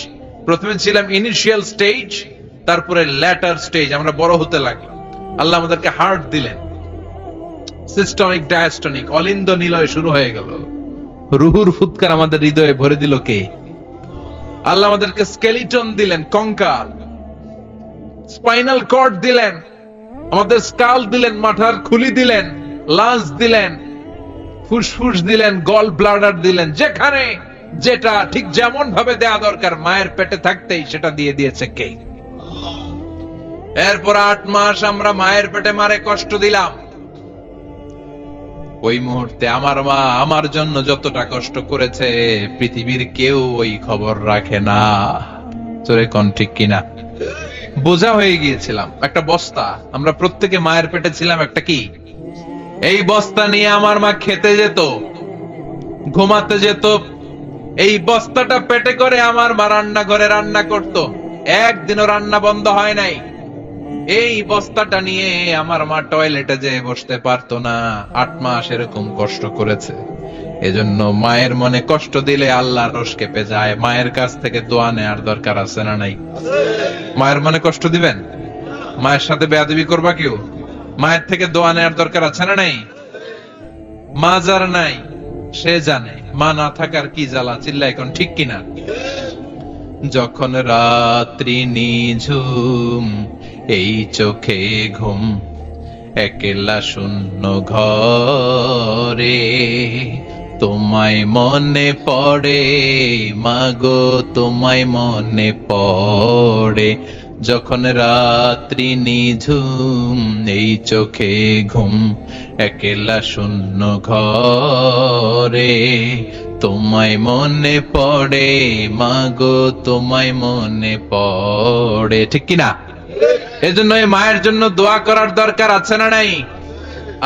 Speaker 1: প্রথমে ছিলাম ইনিশিয়াল স্টেজ, তারপরে ল্যাটার স্টেজ, আমরা বড় হতে লাগলাম। আল্লাহ আমাদেরকে হার্ট দিলেন, সিস্টনিক ডায়াস্টনিক, অলিন্দ নিলয় শুরু হয়ে গেল। রুহুর ফুৎকার আমাদের হৃদয়ে ভরে দিল কে? আল্লাহ আমাদেরকে স্কেলিটন দিলেন, কঙ্কাল, স্পাইনাল কর্ড দিলেন, আমাদের স্কাল দিলেন, মাথার খুলি দিলেন, লাঞ্চ দিলেন, ফুসফুস দিলেন, গল ব্লাডার দিলেন। যেখানে যেটা ঠিক যেমন ভাবে দেয়া দরকার মায়ের পেটে থাকতেই সেটা দিয়ে দিয়েছে কে? এরপর 8 মাস আমরা মায়ের পেটে মারে কষ্ট দিলাম। ওই মুহূর্তে আমার মা আমার জন্য যতটা কষ্ট করেছে পৃথিবীর কেউ ওই খবর রাখে না। চোরে কোন ঠিক কিনা? বোঝা হয়ে গিয়েছিলাম, একটা বস্তা। আমরা প্রত্যেকে মায়ের পেটে ছিলাম একটা কি, এই বস্তা নিয়ে আমার মা খেতে যেত, ঘুমাতে যেত, এই বস্তাটা পেটে করে আমার মা রান্নাঘরে রান্না করত, একদিনও রান্না বন্ধ হয় নাই। এই বস্তাটা নিয়ে আমার মা টয়লেটে যেয়ে বসতে পারতো না। 8 মাস এরকম কষ্ট করেছে। এজন্য মায়ের মনে কষ্ট দিলে আল্লাহর রোষ কেঁপে যায়। মায়ের কাছ থেকে দোয়া নেওয়ার দরকার আছে না নাই? মায়ের মনে কষ্ট দিবেন? মায়ের সাথে বেয়াদবি করবা কেউ? মায়ের থেকে দোয়া নেওয়ার দরকার আছে না নাই? মা যার নাই সে জানে মা না থাকার কি জ্বালা। চিল্লা এখন ঠিক কিনা? যখন রাত্রি নিঝুম, এই চোখে ঘুম, একলা শূন্য ঘরে, তোমায় মনে পড়ে মাগো, তোমায় মনে পড়ে। যখন রাত্রি নিঝুম, এই চোখে ঘুম, একলা শূন্য ঘরে, তোমায় মনে পড়ে মাগো, তোমায় মনে পড়ে। ঠিক কিনা? এজন্য এই মায়ের জন্য দোয়া করার দরকার আছে না নাই?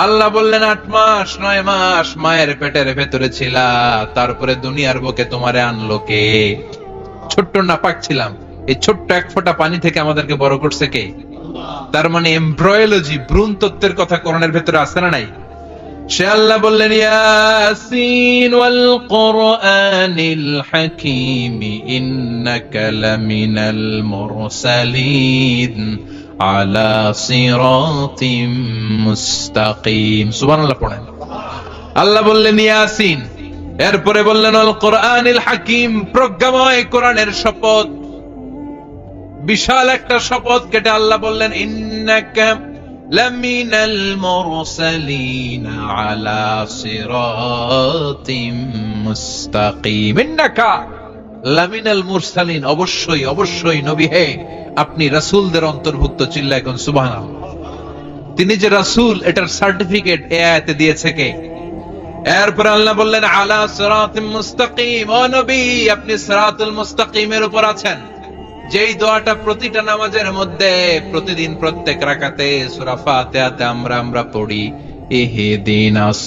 Speaker 1: আল্লাহ বললেন 8 মাস 9 মাস মায়ের পেটের ভেতরে ছিলা, তারপরে দুনিয়ার বুকে তোমারে আনলো কে? ছোট্ট নাপাক ছিলাম, এই ছোট্ট এক ফোঁটা পানি থেকে আমাদেরকে বড় করছে কে? তার মানে এমব্রয়োলজি, ভ্রূণ তত্ত্বের কথা কোরআনের ভেতরে আছে না নাই? সে আল্লাহ বললেন ইয়াসিন ওয়াল কুরআনিল হাকীম ইন্নাকা লামিনাল মুরসালিন আলা সিরাতিম মুস্তাকিম। সুবহানাল্লাহ পড়েন। আল্লাহ বললেন ইয়াসিন, এরপরে বললেন আল কুরআনিল হাকীম, প্রজ্ঞাময় কোরআনের শপথ। বিশাল একটা শপথ কেটে আল্লাহ বললেন ইন্নাকা লামিনাল মুরসালিন আলা সিরাতিম মুস্তাকিম। ইন্নাকা লামিনাল মুরসালিন, অবশ্যই অবশ্যই নবী হে আপনি রাসূলদের অন্তর্ভুক্ত। চিল্লা এখন সুবহানাল্লাহ। তিনি যে রাসূল এটার সার্টিফিকেট এই আয়াতে দিয়েছে কে? এরপর আল্লাহ বললেন আলা সিরাতিম মুস্তাকিম, ও নবী আপনি সিরাতুল মুস্তাকিমের উপর আছেন। যেই দোয়াটা প্রতিটা নামাজের মধ্যে প্রতিদিন প্রত্যেক রাকাতে সূরা ফাতিহাতে আমরা পড়ি, ইহদিনাস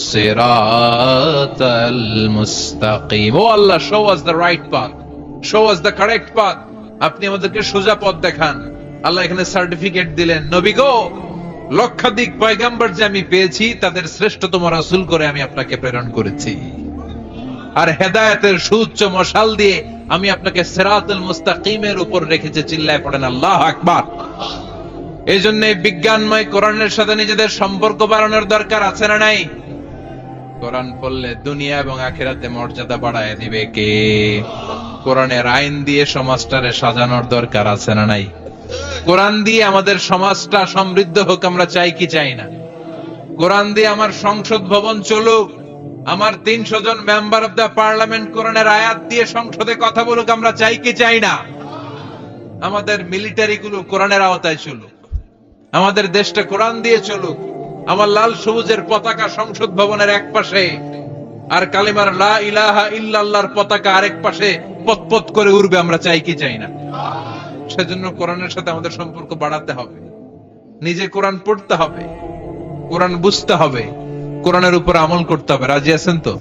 Speaker 1: সিরাতাল মুস্তাকিম। ও Allah, show us the right path, show us the correct path. আপনি আমাদেরকে সোজা পথ দেখান। আল্লাহ এখানে সার্টিফিকেট দিলেন, নবী গো, লক্ষাধিক পয়গম্বর যে আমি পেয়েছি তাদের শ্রেষ্ঠতম রাসূল করে আমি আপনাকে প্রেরণ করেছি, আর হেদায়েতের সুউচ্চ মশাল দিয়ে আমি আপনাকে সিরাতুল মুস্তাকিমের উপর রেখেছি। চিল্লায় পড়েন আল্লাহু আকবার। এই জন্য বিজ্ঞানময় কোরআনের সাথে নিজেদের সম্পর্ক বাড়ানোর দরকার আছে না নাই? কোরআন পড়লে দুনিয়া এবং আখিরাতে মর্যাদা বাড়ায় দিবে কে? কোরআনের আইন দিয়ে সমাজটারে সাজানোর দরকার আছে না নাই? কোরআন দিয়ে আমাদের সমাজটা সমৃদ্ধ হোক আমরা চাই কি চাই না? কোরআন দিয়ে আমার সংসদ ভবন চলুক, আমার 300 জন মেম্বার অফ দ্য পার্লামেন্ট কোরআনের আয়াত দিয়ে সংসদে কথা বলুক আমরা চাই কি চাই না? আমাদের মিলিটারি গুলো কোরআনের আওতায় চলুক, আমাদের দেশটা কোরআন দিয়ে চলুক। আমার লাল সবুজের পতাকা সংসদ ভবনের এক পাশে, আর কালিমার লা ইলাহা ইল্লাল্লাহর পতাকা আরেক পাশে পতপত করে উড়বে, আমরা চাই কি চাই না? সেজন্য কোরআনের সাথে আমাদের সম্পর্ক বাড়াতে হবে, নিজে কোরআন পড়তে হবে, কোরআন বুঝতে হবে, কোরআনের উপর আমল করতে হবে। রাজি আছেন তো?